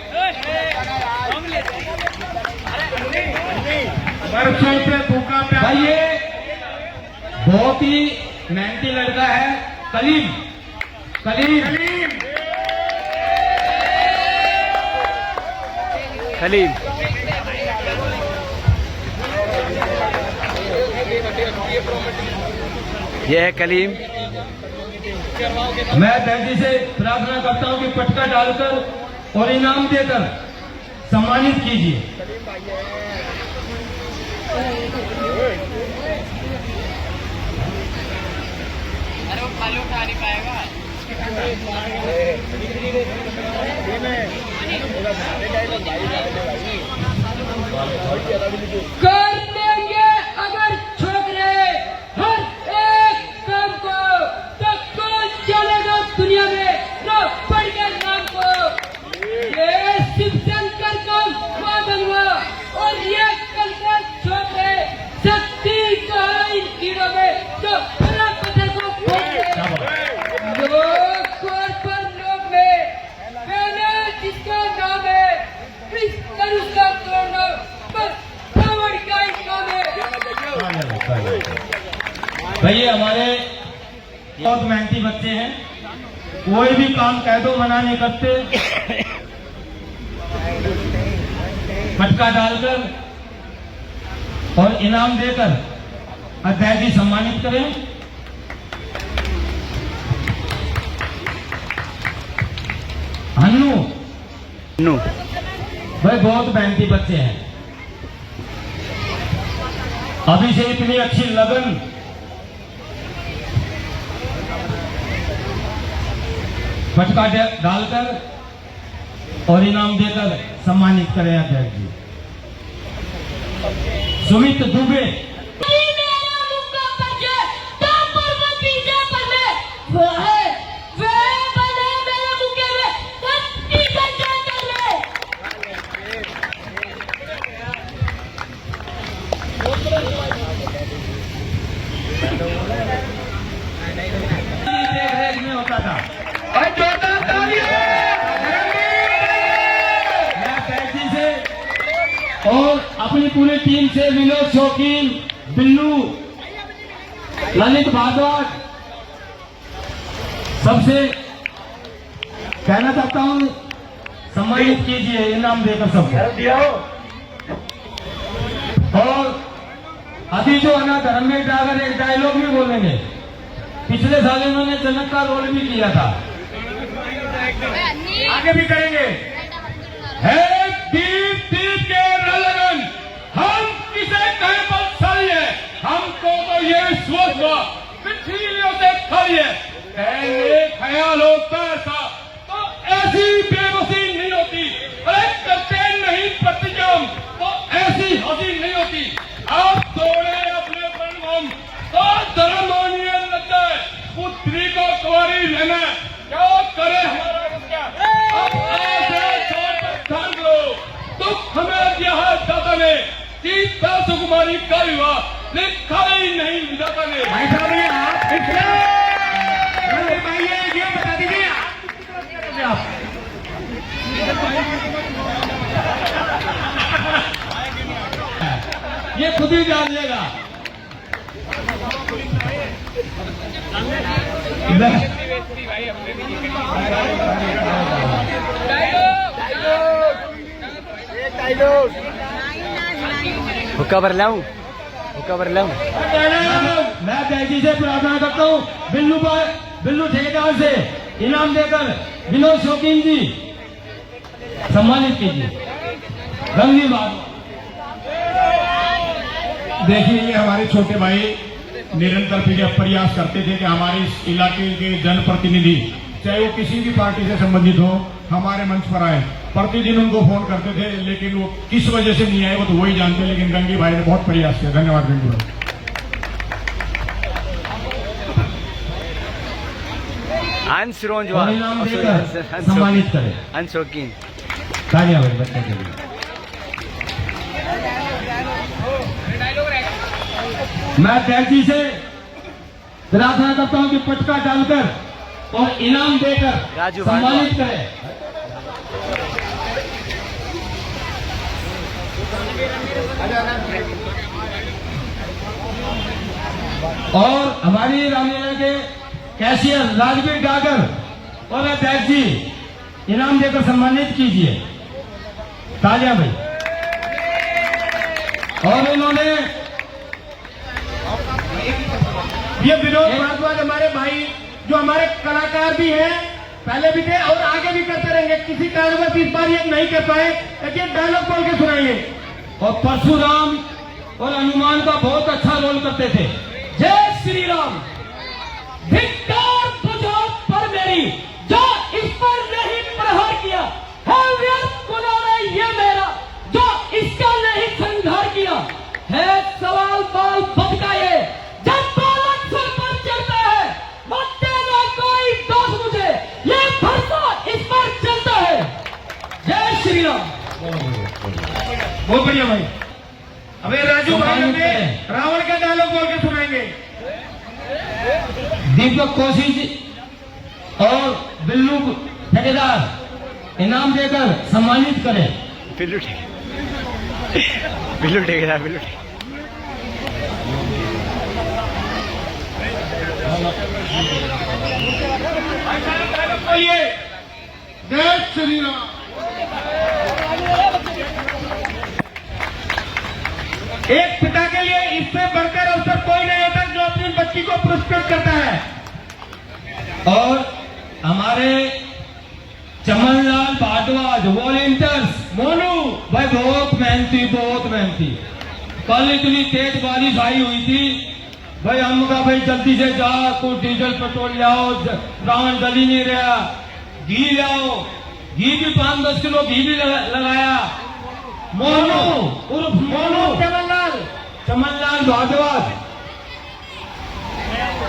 Speaker 3: बरसों से भूखा
Speaker 4: भाई ये बहुत ही मेहनती लड़का है, कलीम कलीम
Speaker 2: कलीम। ये है कलीम।
Speaker 4: मैं दिल से प्रार्थना करता हूं कि पटका डालकर और इनाम देकर सम्मानित कीजिए।
Speaker 7: कर देंगे अगर छोकरे हर एक काम को, तो कौन चलेगा दुनिया में न पढ़ के नाम को। ये शिव शंकर का माधनवा और ये कलकर छोकरे शक्ति का इन कीड़ों में जो बड़ा पत्थर को पर लोग में मैंने जिसका नाम है उसका तोड़ना का नाम है।
Speaker 4: भाई ये हमारे बहुत मेहनती बच्चे हैं, कोई भी काम कह दो मना नहीं करते। पटका डालकर और इनाम देकर अध्याय जी सम्मानित करें। हन्नू भाई बहुत मेहनती बच्चे हैं, अभी से इतनी अच्छी लगन पटका डालकर और इनाम देकर सम्मानित करें अध्यक्ष जी। सुमित दुबे देख रेख में होता था। और अपनी पूरी टीम से विनोद शौकीन, बिल्लू, ललित भारद्वाज, सबसे कहना चाहता हूं सम्मानित कीजिए इनाम देकर सबको। और अभी जो है ना धर्मेश डागर एक डायलॉग भी बोलेंगे, पिछले साल इन्होंने जनक का रोल भी किया था, आगे भी करेंगे।
Speaker 1: है दीप दीप के रलगन, हम किसे कहें बलशाली है, हमको तो ये विश्वास हुआ पृथ्वियों से खाली है। पहले ख्याल होता ऐसा तो ऐसी बेबसी नहीं होती, अरे करते नहीं प्रतिजम तो ऐसी हंसी नहीं होती। आप तोड़े अपने परिणाम तो धर्म मानिए लगता है, पुत्री को कुंवारी रहना क्या करे हमारा क्या। अब ध्यान दो, दुख हमें दिया है दाता ने, सीता सुकुमारी का विवाह लिखा ही नहीं विधाता ने।
Speaker 3: भाई साहब ये बता दीजिए आप
Speaker 4: ये खुद ही जान लेगा।
Speaker 2: हुक्का भर लाऊं,
Speaker 4: मैं जयजी से प्रार्थना करता हूँ बिल्लू ठेकेदार से इनाम देकर विनोद शौकीन जी सम्मानित कीजिए। रंगनी बात
Speaker 3: देखिए, ये हमारे छोटे भाई निरंतर प्रयास करते थे कि हमारे इस इलाके के जनप्रतिनिधि, चाहे वो किसी भी पार्टी से संबंधित हो, हमारे मंच पर आए। प्रतिदिन उनको फोन करते थे, लेकिन वो किस वजह से नहीं आए वो तो वही जानते, लेकिन गंगी भाई ने बहुत प्रयास किया। धन्यवाद गंगी भाई।
Speaker 2: अंश
Speaker 4: और
Speaker 2: रोंजवाल
Speaker 4: इनाम देकर सम्मानित करें।
Speaker 2: अंश शौकीन।
Speaker 4: तालियां भाई बच्चे के लिए। मैं कैदी से प्रार्थना करता हूं कि पटका डालकर और इनाम देकर
Speaker 2: राजू
Speaker 4: सम्मानित करें। और हमारी रामलीला के कैशियर राजवीर डागर और अध्यक्ष जी इनाम देकर सम्मानित कीजिए। तालियां भाई। और उन्होंने ये विनोद भारद्वाज हमारे भाई जो हमारे कलाकार भी हैं, पहले भी थे और आगे भी करते रहेंगे। किसी कारणवश इस बार ये नहीं कर पाए, लेकिन डायलॉग बोल के सुनाएंगे। और परशुराम और हनुमान का बहुत अच्छा रोल करते थे। जय श्री राम।
Speaker 6: धिक्कार तुझो पर मेरी, जो इस पर नहीं प्रहार किया है, व्यर्थ गुनाह है ये मेरा, जो इसका नहीं संहार किया है। सवाल बाल बद का ये, जब बालक सर पर चढ़ता है, मत देना कोई दोष मुझे, ये भरसा इस पर चलता है। जय श्री राम।
Speaker 3: बहुत बढ़िया भाई। अबे राजू भाई हमें रावण का डायलॉग बोल के सुनाएंगे।
Speaker 4: दीपक कोशिश और बिल्लू ठेकेदार इनाम देकर सम्मानित करें।
Speaker 2: बिल्लू ठेकेदार बिल्लू ठेकेदार।
Speaker 3: बोलिए जय श्री राम। एक पिता के लिए इससे बढ़कर अवसर कोई नहीं होता जो अपनी बच्ची को पुरस्कृत करता है।
Speaker 4: और हमारे चमनलाल भारद्वाज वॉलेंटियर्स मोनू भाई बहुत मेहनती। कल इतनी तेज बारिश आई हुई थी भाई, हम कहा भाई जल्दी से जा, कुछ डीजल पेट्रोल लाओ, रावण जल ही नहीं रहा, घी लाओ। घी भी 5-10 किलो घी भी लगाया। मोनू उर्फ मोनू चमनलाल भारद्वाज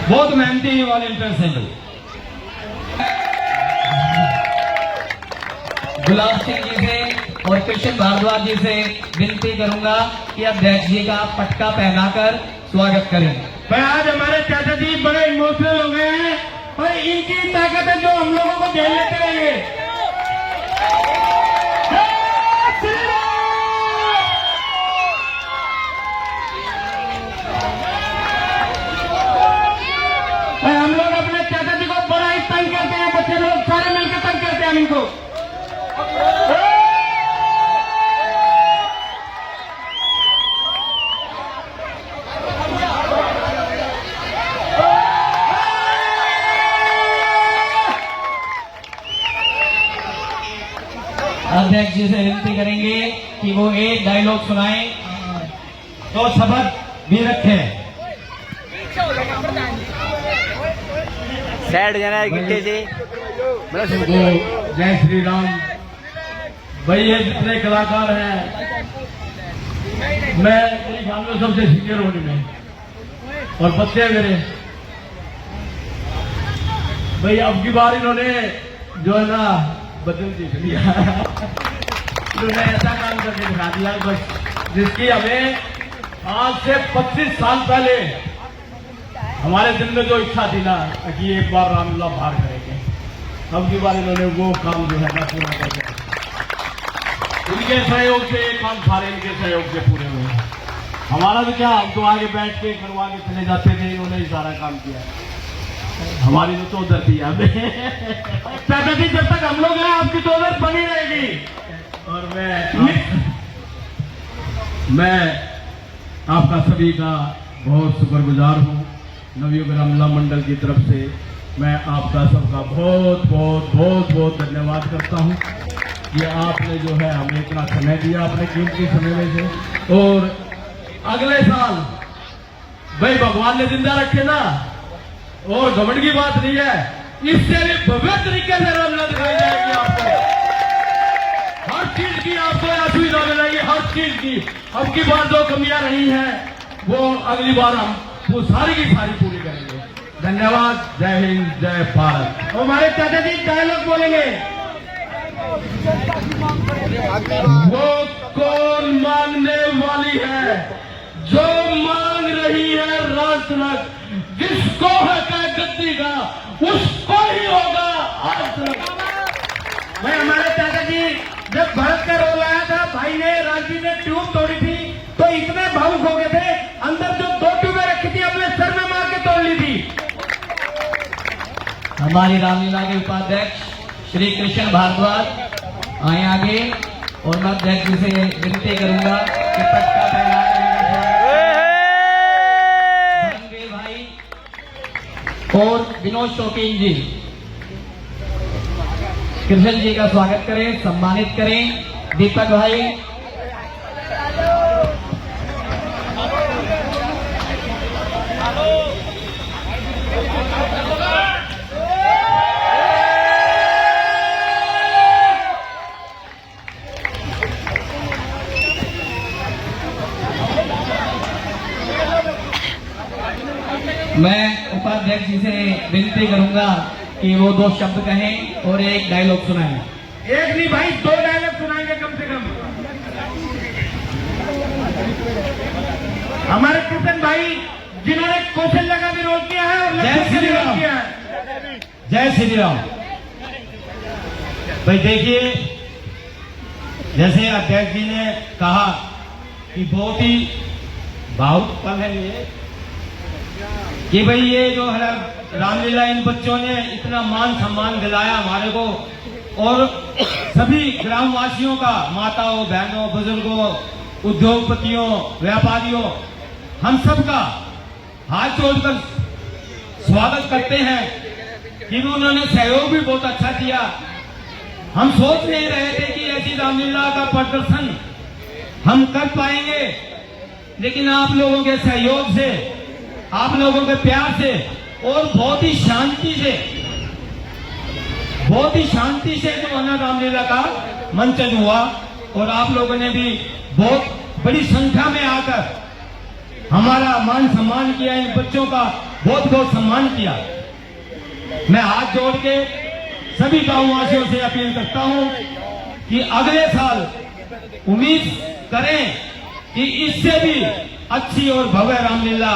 Speaker 4: बहुत मेहनती वॉलेंटियर्स हैं भाई।
Speaker 9: गुलाब सिंह जी से और कृष्ण भारद्वाज जी से विनती करूंगा कि अध्यक्ष जी का पटका पहनाकर स्वागत करें।
Speaker 3: भाई आज हमारे चाचा जी बड़े इमोशनल हो गए हैं और इनकी ताकत है जो हम लोगों को झेल लेते रहेंगे। हम लोग अपने चाचा जी को बड़ा ही तंग करते हैं, बच्चे लोग सारे मिलकर तंग करते हैं इनको।
Speaker 9: अध्यक्ष जी से विनती करेंगे कि वो एक डायलॉग सुनाएं
Speaker 4: तो शपथ भी रखें।
Speaker 2: सैड जाना है गिट्टे से।
Speaker 1: जय श्री राम। भाई ये जितने कलाकार हैं, मैं मेरी ख्याल में सबसे सीनियर हूँ इनमें, और बच्चे मेरे भाई अब की बार इन्होंने जो है ना बदल दिया। इन्होंने ऐसा काम करके दिखा दिया बस, जिसकी हमें आज से 25 साल पहले हमारे दिल में जो इच्छा थी ना कि एक बार रामलीला बाहर करेंगे, अब की बार इन्होंने वो काम जो है ना पूरा कर दिया। इनके सहयोग से ये काम सारे इनके सहयोग से पूरे हुए। हमारा तो क्या, हम तो आगे बैठ के करवा के चले जाते थे, इन्होंने ही सारा काम किया। हमारी तो चौधर थी हमें।
Speaker 3: चाचा जी जब तक हम लोग हैं आपकी चौधर बनी रहेगी।
Speaker 1: और मैं आपका सभी का बहुत शुक्रगुजार हूँ। नवयुग रामलीला मंडल की तरफ से मैं आपका सबका बहुत बहुत बहुत बहुत धन्यवाद करता हूँ कि आपने जो है हमें इतना समय दिया अपने कीमती समय में से। और अगले साल भाई भगवान ने जिंदा रखे ना, और घमंड की बात नहीं है, इससे भी भव्य तरीके से रामलीला दिखाई जाएगी आपको। हर चीज की आपको असुविधा मिलेगी, हर चीज की। अब की बार जो कमियां रही हैं वो अगली बार हम वो सारी की सारी पूरी करेंगे। धन्यवाद। जय हिंद, जय भारत।
Speaker 3: हमारे चाचा जी डायलॉग बोलेंगे।
Speaker 1: वो कौन मांगने वाली है जो मांग रही है राज तिलक, जिसको है क्या गद्दी का उसको ही होगा आज तिलक।
Speaker 3: भाई हमारे चाचा जी जब भरत का रोल आया था, भाई ने राजवीर ने ट्यूब तोड़ी थी तो इतने भावुक हो गए थे, अंदर जो 2 ट्यूबें रखी थी अपने सर में मार के तोड़ ली थी।
Speaker 9: हमारी रामलीला के उपाध्यक्ष श्री कृष्ण भारद्वाज आए आगे, और मैं अध्यक्ष जी से विनती करूंगा कि पटका पहना धर्मवीर भाई और विनोद शौकीन जी कृष्ण जी का स्वागत करें, सम्मानित करें। दीपक भाई, मैं उपाध्यक्ष जी से विनती करूंगा कि वो 2 शब्द कहें और एक डायलॉग सुनाएं।
Speaker 3: एक नहीं भाई 2 डायलॉग सुनाएंगे कम से कम। हमारे कृष्ण भाई जिन्होंने कौशल्या का भी रोल किया है और
Speaker 2: जय
Speaker 3: लक्ष्मण का
Speaker 2: श्री
Speaker 3: भी रोल
Speaker 2: राम।
Speaker 3: किया है।
Speaker 2: जय श्री राम। भाई देखिए, जैसे अध्यक्ष जी ने कहा कि बहुत ही भावुक पल है ये, कि भाई ये जो है रामलीला, इन बच्चों ने इतना मान सम्मान दिलाया हमारे को, और सभी ग्रामवासियों का, माताओं, बहनों, बुजुर्गों, उद्योगपतियों, व्यापारियों, हम सबका हाथ जोड़कर स्वागत करते हैं कि उन्होंने सहयोग भी बहुत अच्छा किया। हम सोच नहीं रहे थे कि ऐसी रामलीला का प्रदर्शन हम कर पाएंगे, लेकिन आप लोगों के सहयोग से, आप लोगों के प्यार से और बहुत ही शांति से जो है ना रामलीला का मंचन हुआ, और आप लोगों ने भी बहुत बड़ी संख्या में आकर हमारा मान सम्मान किया, इन बच्चों का बहुत बहुत सम्मान किया। मैं हाथ जोड़ के सभी गांववासियों से अपील करता हूं कि अगले साल उम्मीद करें कि इससे भी अच्छी और भव्य रामलीला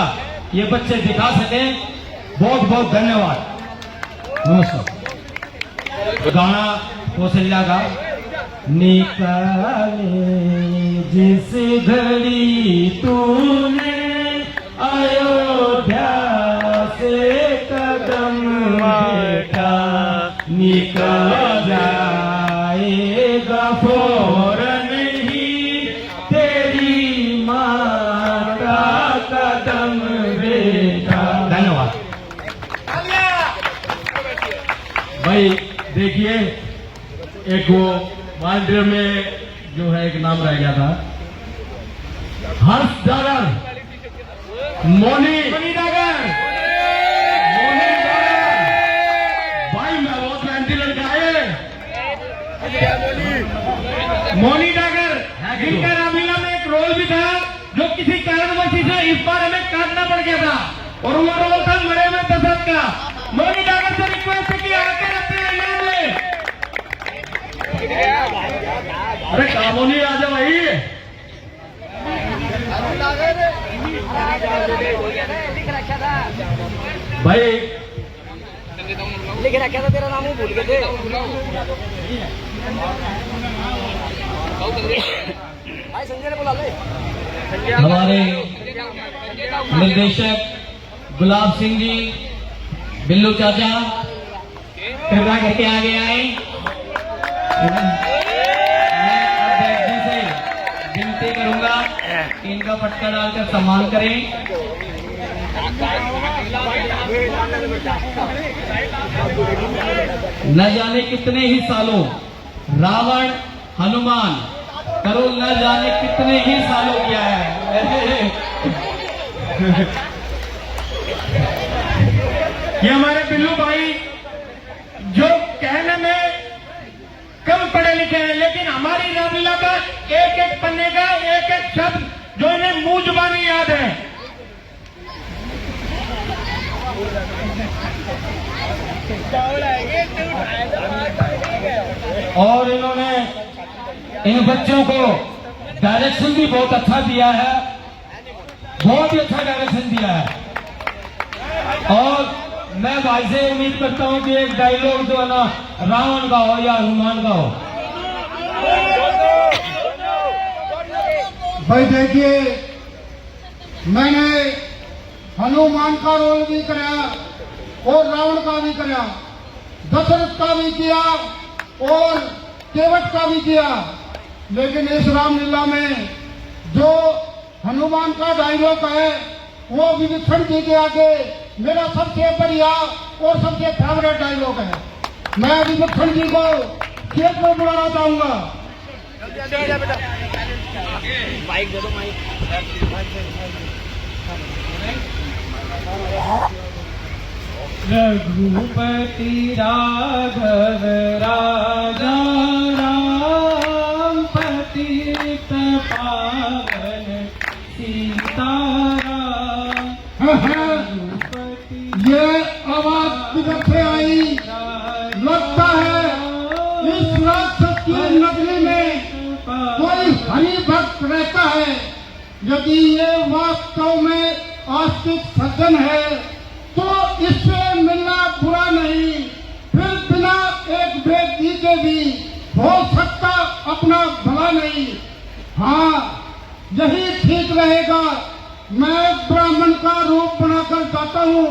Speaker 2: ये बच्चे दिखा सकें। बहुत बहुत धन्यवाद। नमस्कार। गाना कौशल्या का। निकाले जिस घड़ी तूने अयोध्या से कदम बैठा, निकल जाएगा फौरन ही तेरी माता कदम बेटा। धन्यवाद।
Speaker 1: भाई देखिए, एक वो मालवीय में जो है एक नाम रह गया था, हर्ष डागर, मोनी डागर, भाई मैं बहुत मेहनती लड़का है।
Speaker 3: मोनी डागर जिनका रामलीला में एक रोल भी था जो किसी कारणवश से इस बार हमें काटना पड़ गया था, और वो रोल था मरे में दशरथ का। मोनी डागर से रिक्वेस्ट है कि आकर अपने इनाम ले।
Speaker 1: अरे कामोनी आ जाओ भाई। भाई
Speaker 6: लिख रखा था, तेरा नाम वो भूल गए थे। भाई संजय ने बुला ले।
Speaker 9: हमारे निर्देशक गुलाब सिंह जी, बिल्लू चाचा कृपया करके आगे आए। मैं अध्यक्ष जी से विनती करूंगा कि इनका पटका डालकर सम्मान करें। न जाने कितने ही सालों रावण, हनुमान करोल न जाने कितने ही सालों किया है।
Speaker 2: ये हमारे बिल्लू भाई जो कहने में कम पढ़े लिखे हैं, लेकिन हमारी रामलीला का एक एक पन्ने का एक एक शब्द जो इन्हें मुंह जुबानी याद है।
Speaker 9: और इन्होंने इन बच्चों को डायरेक्शन भी बहुत अच्छा दिया है, बहुत ही अच्छा डायरेक्शन दिया है। और मैं भाई से उम्मीद करता हूं कि एक डायलॉग जो है ना रावण का हो या हनुमान का हो।
Speaker 3: भाई देखिए, मैंने हनुमान का रोल भी कराया और रावण का भी कराया, दशरथ का भी किया और केवट का भी किया, लेकिन इस रामलीला में जो हनुमान का डायलॉग है वो विभीषण जी के आगे मेरा सबसे बढ़िया और सबसे फेवरेट डायलॉग है। मैं विभीषण जी को खेत में बुलाना चाहूंगा।
Speaker 8: रघुपति राघव राजा राम पतित पावन सीताराम।
Speaker 3: ये आवाज किधर से आई? लगता है इस राक्षस की नगरी में कोई हरि भक्त रहता है। यदि ये वास्तव में आस्तिक सज्जन है तो इससे मिलना बुरा नहीं, फिर बिना एक भेद के भी हो सकता अपना भला नहीं। हाँ, यही ठीक रहेगा। मैं ब्राह्मण का रूप बनाकर जाता हूँ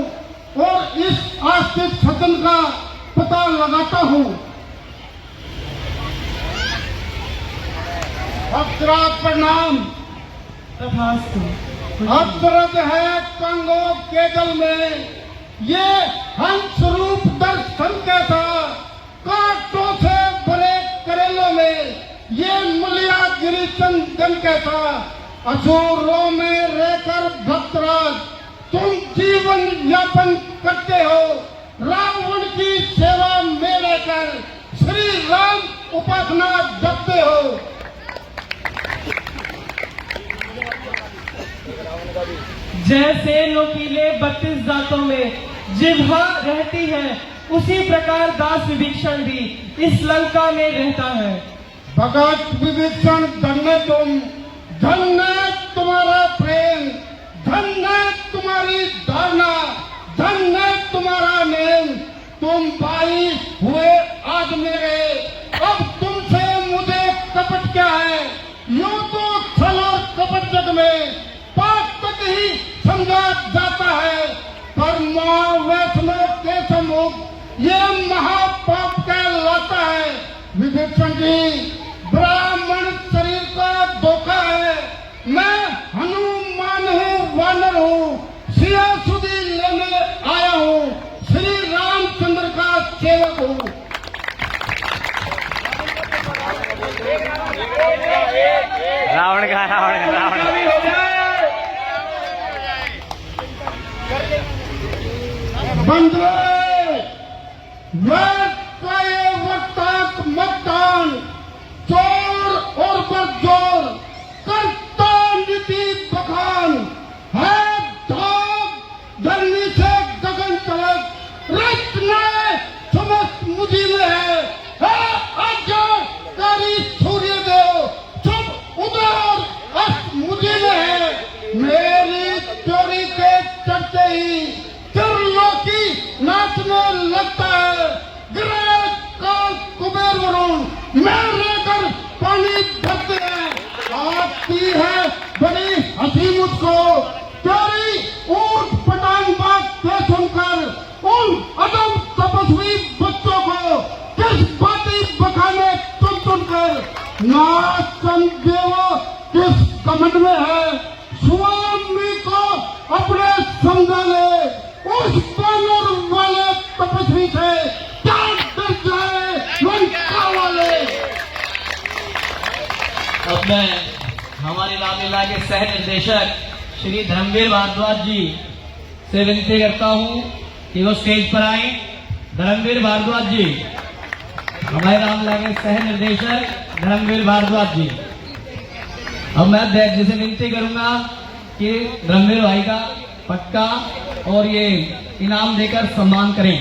Speaker 3: और इस आस्तिक सज्जन का पता लगाता हूँ। अप्सरा प्रणाम। अप्सरज है कंगो के जल में, ये हंस रूप दर्शन कैसा, कांटों से भरे करेलों में ये मुलिया गिरी चंदन कैसा। असुरों में रहकर भक्तराज तुम जीवन यापन करते हो, रावण की सेवा में रहकर श्री राम उपासना जपते हो।
Speaker 8: जैसे नुकीले 32 दांतों में जिह्वा रहती है, उसी प्रकार दास विभीषण भी इस लंका में रहता है।
Speaker 3: भगत विभीषण धन्य तुम, धन्य तुम्हारा प्रेम, धन्य तुम्हारी धारणा, धन्य तुम्हारा नेम। तुम भाई हुए आज मेरे, अब तुमसे मुझे कपट क्या है। यूं तो छल और कपट जग में पाप तक ही समझा जाता है, पर मां वैष्णव के सम्मुख ये महापाप कहलाता है। विभीषण जी, ब्राह्मण शरीर का धोखा है। मैं हनुमान हूँ, वानर हूँ, सिया सुधी लेने आया हूँ, श्री रामचंद्र का सेवक हूँ।
Speaker 5: रावण का
Speaker 3: बंधुए, वक्ताक मतदान, चोर और बदजोर करता नीति बखान है। धाग धरनी से गगन तलक, रचना समस्त मुझी में है आज्ञाकारी सूर्य देव, सब उदार अस्त मुझी में है। मेरी चोरी के चलते ही त्रिलोकी नाचने लगता है। ग्रह काल कुबेर वरुण मेरे कर पानी भरते हैं। आती है बड़ी हंसी मुझको तेरी ऊंट पटांग बात के सुनकर। उन अदम तपस्वी बच्चों को किस बाती बखाने चुन चुनकर। ना समझे किस कमंड में है, स्वामी को अपने समझा ले। उस बानर वाले तपस्वी से क्या डर जाए लंका वाले।
Speaker 1: अपने
Speaker 9: मैं हमारी रामलीला के सह निर्देशक श्री धर्मवीर भारद्वाज जी से विनती करता हूं कि वो स्टेज पर आए। धर्मवीर भारद्वाज जी, हमारे रामलीला के सह निर्देशक धर्मवीर भारद्वाज जी। अब मैं अध्यक्ष जी से विनती करूंगा कि धर्मवीर भाई का पटका और ये इनाम देकर सम्मान करें।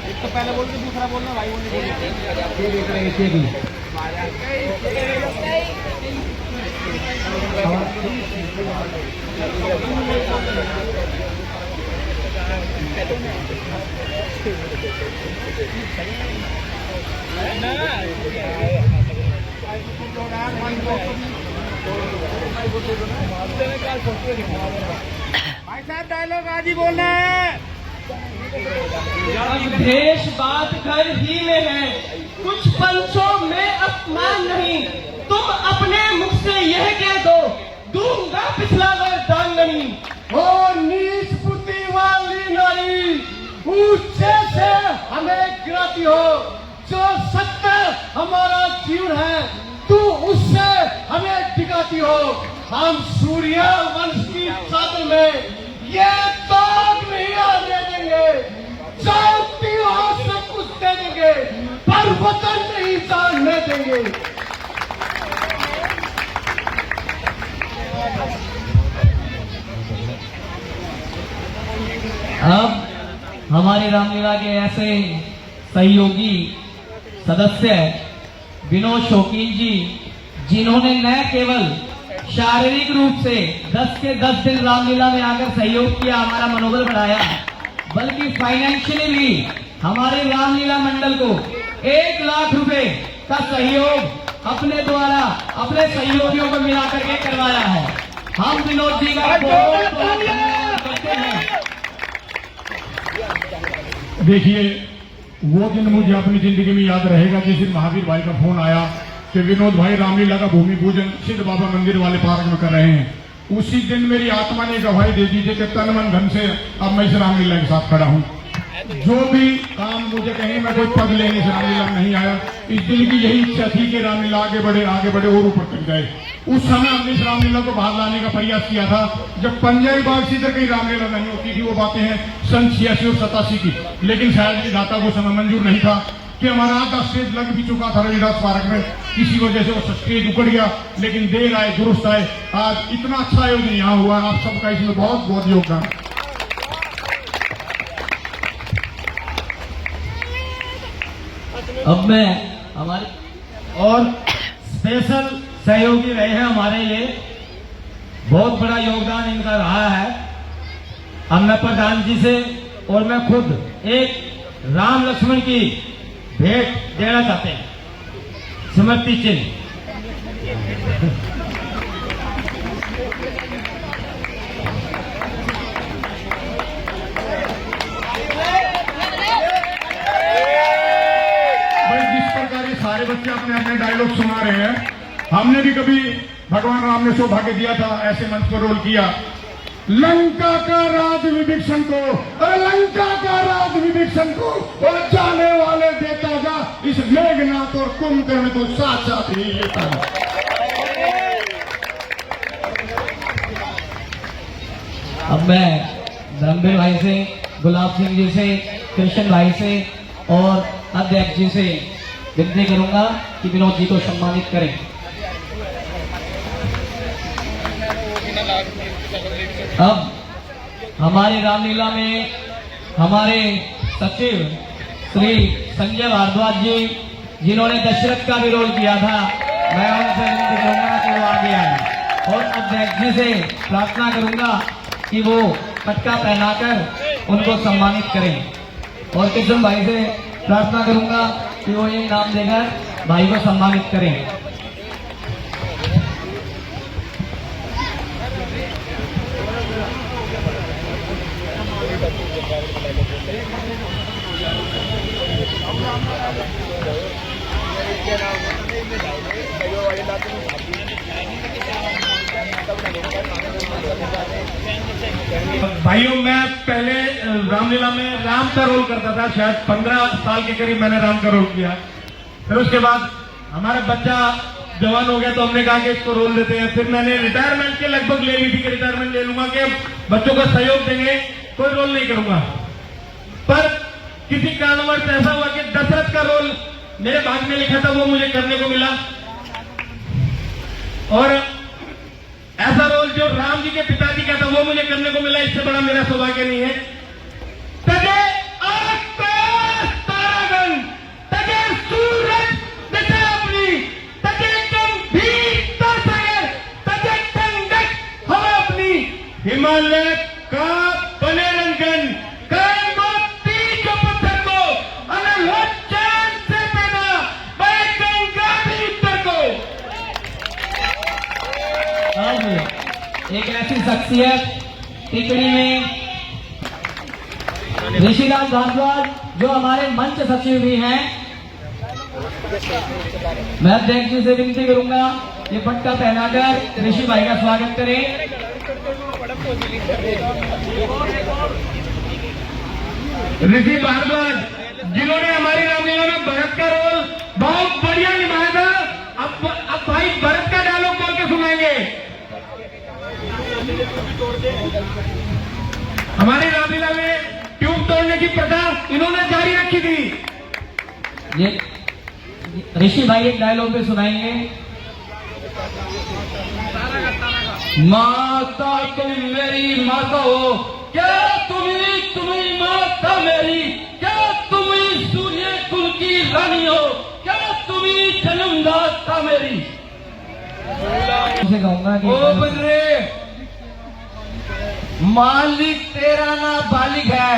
Speaker 6: एक तो पहले बोल के दूसरा बोलना भाई भाई साहब डायलॉग आज ही बोलना है।
Speaker 8: देश बात घर ही में है, कुछ पंचों में अपमान नहीं। तुम अपने मुख से यह कह दो, दूंगा पिछला वरदान नहीं।
Speaker 4: ओ नीच बुद्धि वाली नारी, ऊंचे से हमें गिराती हो। जो सत्य हमारा जीवन है, तू उससे हमें दिखाती हो। हम सूर्य वंश की चादर में ये दाग नहीं आने देंगे। जानती हो सब कुछ दे देंगे, पर वतन नहीं जानने देंगे।
Speaker 9: अब हमारे रामलीला के ऐसे सहयोगी सदस्य विनोद शौकीन जी, जिन्होंने न केवल शारीरिक रूप से 10 के 10 दिन रामलीला में आकर सहयोग किया, हमारा मनोबल बढ़ाया, बल्कि फाइनेंशियली भी हमारे रामलीला मंडल को 1 लाख रुपए का सहयोग अपने द्वारा अपने सहयोगियों को मिला करके करवाया है। हम विनोद जी का बहुत धन्यवाद करते हैं।
Speaker 3: देखिए, वो दिन मुझे अपनी जिंदगी में याद रहेगा जिस दिन महावीर भाई का फोन आया कि विनोद भाई रामलीला का भूमि पूजन सिद्ध बाबा मंदिर वाले पार्क में कर रहे हैं। उसी दिन मेरी आत्मा ने गवाही दे दी कि तन मन धन से अब मैं इस रामलीला के साथ खड़ा हूँ। जो भी काम मुझे कहीं मैं कोई पद लेने से रामलीला में नहीं आया, इस दिल की यही इच्छा थी कि रामलीला आगे बढ़े और ऊपर तक जाए। उस समय हमने इस रामलीला को बाहर लाने का प्रयास किया था, जब पंजाबी बाग से इधर कहीं रामलीला नहीं होती थी। वो बातें हैं सन 86 और 87 की, लेकिन शायद विधाता को समय मंजूर नहीं था कि हमारा आधा स्टेज लग भी चुका था रविदास पार्क में, किसी वजह से वो स्टेज उकड़ गया। लेकिन देर आए दुरुस्त आए, आज इतना अच्छा आयोजन यहाँ हुआ। आप सबका इसमें बहुत बहुत योगदान।
Speaker 9: अब मैं हमारे
Speaker 2: और स्पेशल सहयोगी रहे हैं हमारे लिए, बहुत बड़ा योगदान इनका रहा है। अब मैं प्रधान जी से और मैं खुद एक राम लक्ष्मण की भेंट देना चाहते हैं, स्मृति चिन्ह।
Speaker 3: सारे बच्चे अपने अपने डायलॉग सुना रहे हैं। हमने भी कभी भगवान राम ने सौभाग्य दिया था, ऐसे मंच पर रोल किया। लंका का राज विभीषण को, और लंका का राज विभीषण को, और जाने वाले देता जा इस मेघनाथ और कुंभकर्ण को साथ साथ ही लेता है।
Speaker 9: अब मैं धर्मवीर भाई से, गुलाब सिंह जी से, कृष्ण भाई से और अध्यक्ष जी से विनती करूंगा कि विनोद जी को सम्मानित करें। अब हमारे रामलीला में हमारे सचिव श्री संजय भारद्वाज जी, जिन्होंने दशरथ का भी रोल किया था, मैं उनसे विनती करूंगा कि वो आगे आए। और अध्यक्ष जी से प्रार्थना करूंगा कि वो पटका पहनाकर उनको सम्मानित करें। और किशन भाई से प्रार्थना करूंगा कि वो ये नाम देकर भाई को सम्मानित करें।
Speaker 3: भाइयों, मैं पहले रामलीला में राम का रोल करता था। शायद 15 साल के करीब मैंने राम का रोल किया। फिर उसके बाद हमारा बच्चा जवान हो गया तो हमने कहा कि इसको रोल देते हैं। फिर मैंने रिटायरमेंट के लगभग ले ली थी कि रिटायरमेंट ले लूंगा कि बच्चों का सहयोग देंगे, कोई रोल नहीं करूंगा। पर किसी कारणवश ऐसा हुआ कि दशरथ का रोल मेरे भाग्य में लिखा था, वो मुझे करने को मिला। और ऐसा रोल जो राम जी के पिताजी का था वो मुझे करने को मिला। इससे बड़ा मेरा सौभाग्य नहीं है। तजे आकाश तारागण, तजे सूरज दिशा अपनी, तजे गंभीरता सागर, तजे ठंडक हवा अपनी, हिमालय का बने रंगन, कायम मोती जो पत्थर को, अनल हो चांद से पैदा, बहे गंगा भी उत्तर को।
Speaker 9: अब एक ऐसी शख्सियत टिकड़ी में ऋषिराज भारद्वाज जो हमारे मंच सचिव भी हैं, मैं अध्यक्ष जी से विनती करूंगा ये पट्टा पहनाकर ऋषि भाई का स्वागत करें।
Speaker 3: ऋषि भारद्वाज जिन्होंने हमारी रामलीला में भरत का रोल बहुत बढ़िया निभाया था। अब भाई भरत का डायलॉग बोल के सुनाएंगे। हमारी रामलीला में ट्यूब तोड़ने की प्रथा इन्होंने जारी रखी थी।
Speaker 9: ये ऋषि भाई एक डायलॉग पे सुनाएंगे। माता तुम मेरी माता हो, क्या तुम्ही माता मेरी, क्या तुम्ही सूर्य कुल की रानी हो, क्या तुम्ही जन्मदाता मेरी। उसे कहूंगा कि
Speaker 6: ओ बदरे, मालिक तेरा ना बालिक है।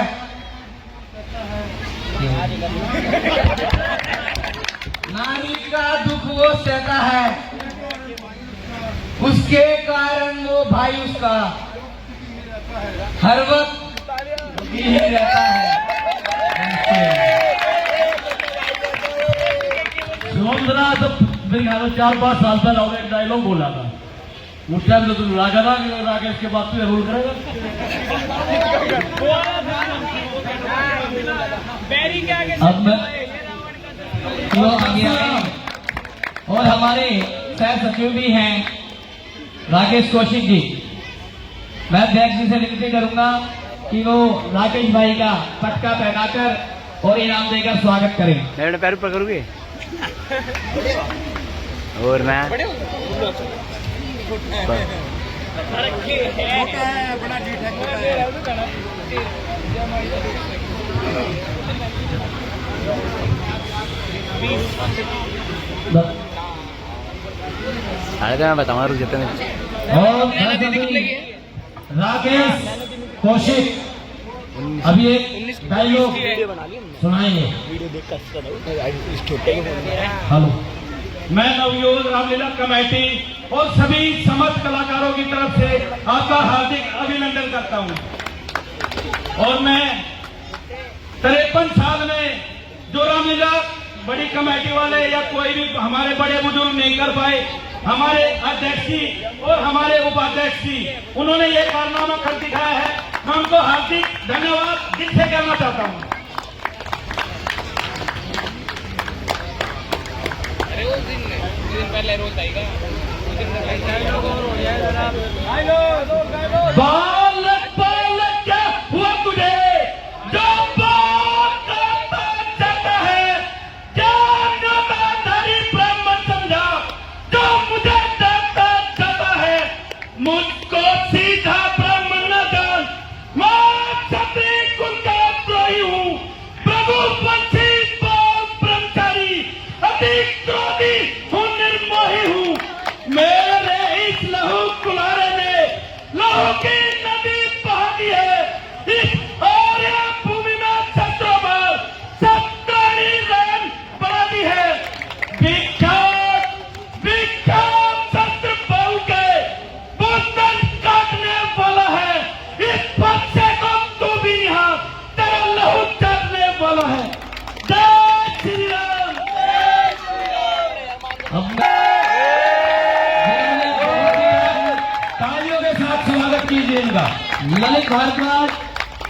Speaker 6: नारी का दुख वो सहता है, उसके कारण वो भाई उसका हर वक्त ही रहता है।
Speaker 1: सुमंदरा तो 4-5 साल पहले और एक डायलॉग बोला था। उस टाइम तो तुम राजा था, राकेश के बाद तुझे रोल करेगा।
Speaker 9: अब वो आगे आए और हमारे सह सचिव भी हैं राकेश कौशिक जी। मैं अध्यक्ष जी से विनती करूंगा कि वो राकेश भाई का पटका पहनाकर और इनाम देकर स्वागत करें।
Speaker 5: मेरे पैर पकड़ोगे और मैं मैं बताऊंगा रुक जाते
Speaker 9: और राकेश कौशिक अभी एक डायलॉग सुनाएंगे। हेलो,
Speaker 3: मैं नवयुवक रामलीला कमेटी और सभी समस्त कलाकारों की तरफ से आपका हार्दिक अभिनंदन करता हूं। और मैं 53 साल में जो रामलीला बड़ी कमेटी वाले या कोई भी हमारे बड़े बुजुर्ग नहीं कर पाए, हमारे अध्यक्ष जी और हमारे उपाध्यक्ष जी उन्होंने ये कारनामा कर दिखाया है। मैं उनको हार्दिक धन्यवाद दिल से करना चाहता हूं। बालक बालक क्या हुआ तुझे, जो बात करता जाता है, क्या नामधारी ब्राह्मण समझा, जो मुझे डरता जाता है, मुझको सीधा ब्राह्मण न जान, मैं क्षत्रिय कुल का द्रोही हूँ, रघुवंशी ब्रह्मचारी, अति क्रोधी हूँ, निर्मोही हूँ। मेरे इस लहू कुल्हाड़े में लहू की
Speaker 9: ललित भारद्वाज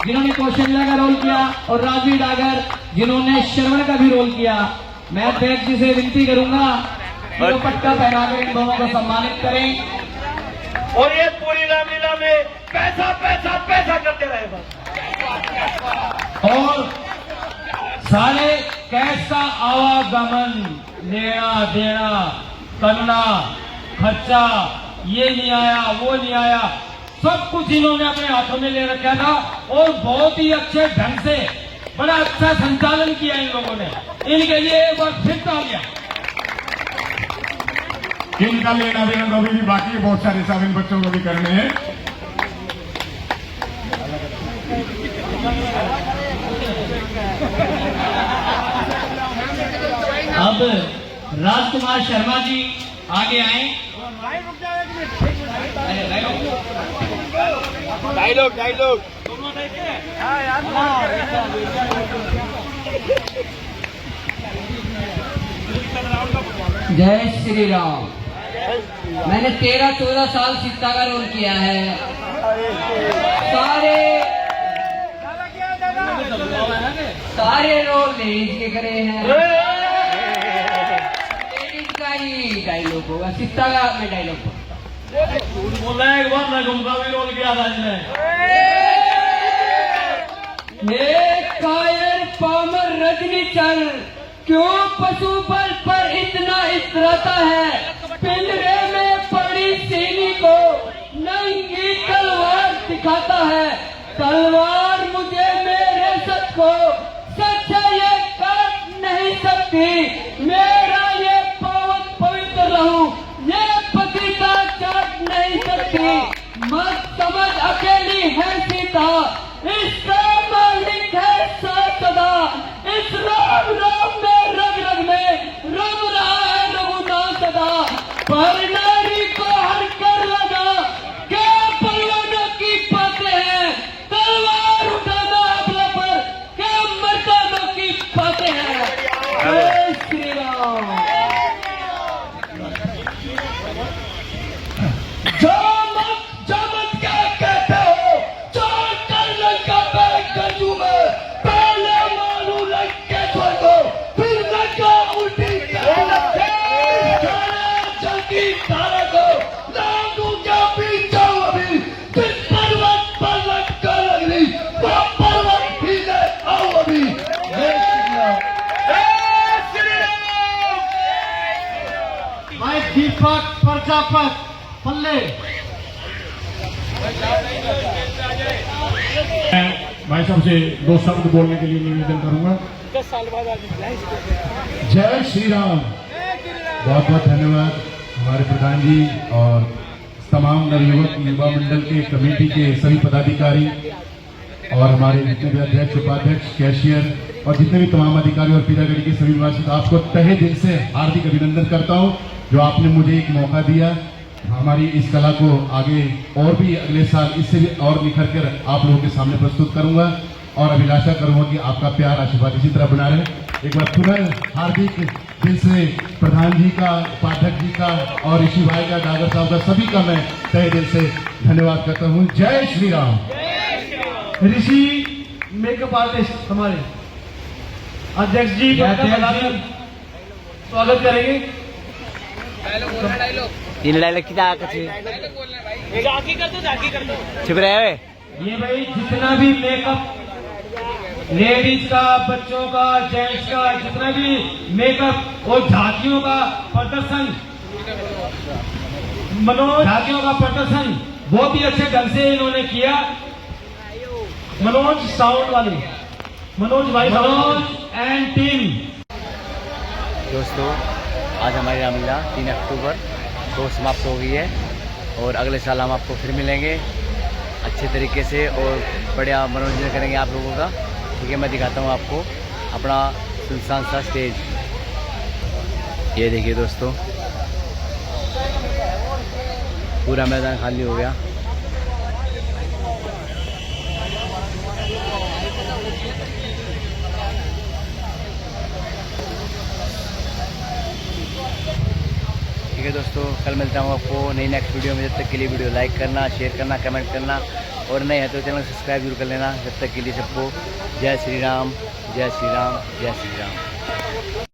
Speaker 9: जिन्होंने कौशल्या का रोल किया और राजवीर डागर जिन्होंने श्रवण का भी रोल किया। मैं अध्यक्ष जी से विनती करूंगा कि वो पट्टा पहनाकर इन दोनों को सम्मानित करें।
Speaker 5: और ये पूरी रामलीला में पैसा पैसा पैसा करते रहे बस।
Speaker 2: और सारे कैश का आवागमन, लेना देना करना, खर्चा, ये नहीं आया वो नहीं आया, सब कुछ इन्होंने अपने हाथों में ले रखा था और बहुत ही अच्छे ढंग से बड़ा अच्छा संचालन किया इन लोगों ने। इनके लिए एक बार फिर तालियां।
Speaker 3: इनका लेना देना तो अभी भी बाकी है, बहुत सारे हिसाब इन बच्चों को भी करने हैं।
Speaker 9: अब राजकुमार शर्मा जी आगे आए।
Speaker 5: डायलॉग डायलॉग
Speaker 9: जय श्री राम। मैंने 13-14 साल सीता का रोल किया है। सारे रोल लेडीज के करे हैं। लेडीज का ही डायलॉग होगा, सीता का मैं डायलॉग
Speaker 2: बोला एक बार नगम का भी रोल किया था इसने।
Speaker 9: कायर पामर रजनी चल, क्यों पशु बल पर इतना इतराता है? पिंजरे में पड़ी सीनी को नंगी तलवार दिखाता है। तलवार मुझे मेरे सच को सच ये काट नहीं सकती। मेरा ये पावन पवित्र रहूं ये पतिता चाट नहीं सकती। मत समझ अकेली है सीता, इसका मालिक है सदा। इस राम राम में रग रग में रम रहा है रघुनाथ सदा। पर नारी को हर कर लगा क्या परवानों की बातें हैं? तलवार उठाना अपने पर क्या मर्दानों की बातें हैं? जय श्री राम।
Speaker 6: जमत क्या कहते हो? चार करने का बैग गंजू में पहले मारू लंकेश्वर को, फिर लंका उल्टी चलती धारा को लागू क्या पीछा अभी। फिर पर्वत पर लंका लगनी वो पर्वत भी ले आओ अभी।
Speaker 4: भाई दीपक प्रजापत पल्ले।
Speaker 3: मैं भाई साहब से 2 शब्द बोलने के लिए निवेदन करूंगा। जय श्री राम। बहुत बहुत धन्यवाद हमारे प्रधान जी और तमाम नवयुवक युवा मंडल के कमेटी के सभी पदाधिकारी और हमारे जितने भी अध्यक्ष उपाध्यक्ष कैशियर और जितने भी तमाम अधिकारी और पीरागढ़ी के सभी निवासी, आपको तहे दिल से हार्दिक अभिनंदन करता हूं जो आपने मुझे एक मौका दिया। हमारी इस कला को आगे और भी अगले साल इससे भी और निखर कर आप लोगों के सामने प्रस्तुत करूंगा और अभिलाषा करूंगा कि आपका प्यार आशीर्वाद इसी तरह बना रहे। एक बार पुनः हार्दिक दिल से प्रधान जी का, उपाध्यक्ष जी का और ऋषि भाई का, डागर साहब का, सभी का मैं तहे दिल से धन्यवाद करता हूं। जय श्री राम।
Speaker 4: ऋषि मेकअप आर्टिस्ट हमारे अध्यक्ष जी स्वागत करेंगे।
Speaker 5: तीन डायलॉग की चुप रहे।
Speaker 2: ये भाई जितना भी मेकअप लेडीज का, बच्चों का, जेंट्स का, जितना भी मेकअप और झांकियों का प्रदर्शन, झांकियों का प्रदर्शन बहुत ही अच्छे ढंग से इन्होंने किया।
Speaker 4: मनोज साउंड वाले, मनोज भाई,
Speaker 2: मनोज एंड टीम।
Speaker 10: दोस्तों आज हमारी रामलीला 3 अक्टूबर को समाप्त हो गई है और अगले साल हम आपको फिर मिलेंगे अच्छे तरीके से और बढ़िया मनोरंजन करेंगे आप लोगों का। ठीक है, मैं दिखाता हूँ आपको अपना सुनसान सा स्टेज। ये देखिए दोस्तों, पूरा मैदान खाली हो गया। ठीक है दोस्तों, कल मिलता हूँ आपको नई नेक्स्ट वीडियो में। जब तक के लिए वीडियो लाइक करना, शेयर करना, कमेंट करना, और नए हैं तो चैनल सब्सक्राइब जरूर कर लेना। जब तक के लिए सबको जय श्री राम, जय श्री राम, जय श्री राम।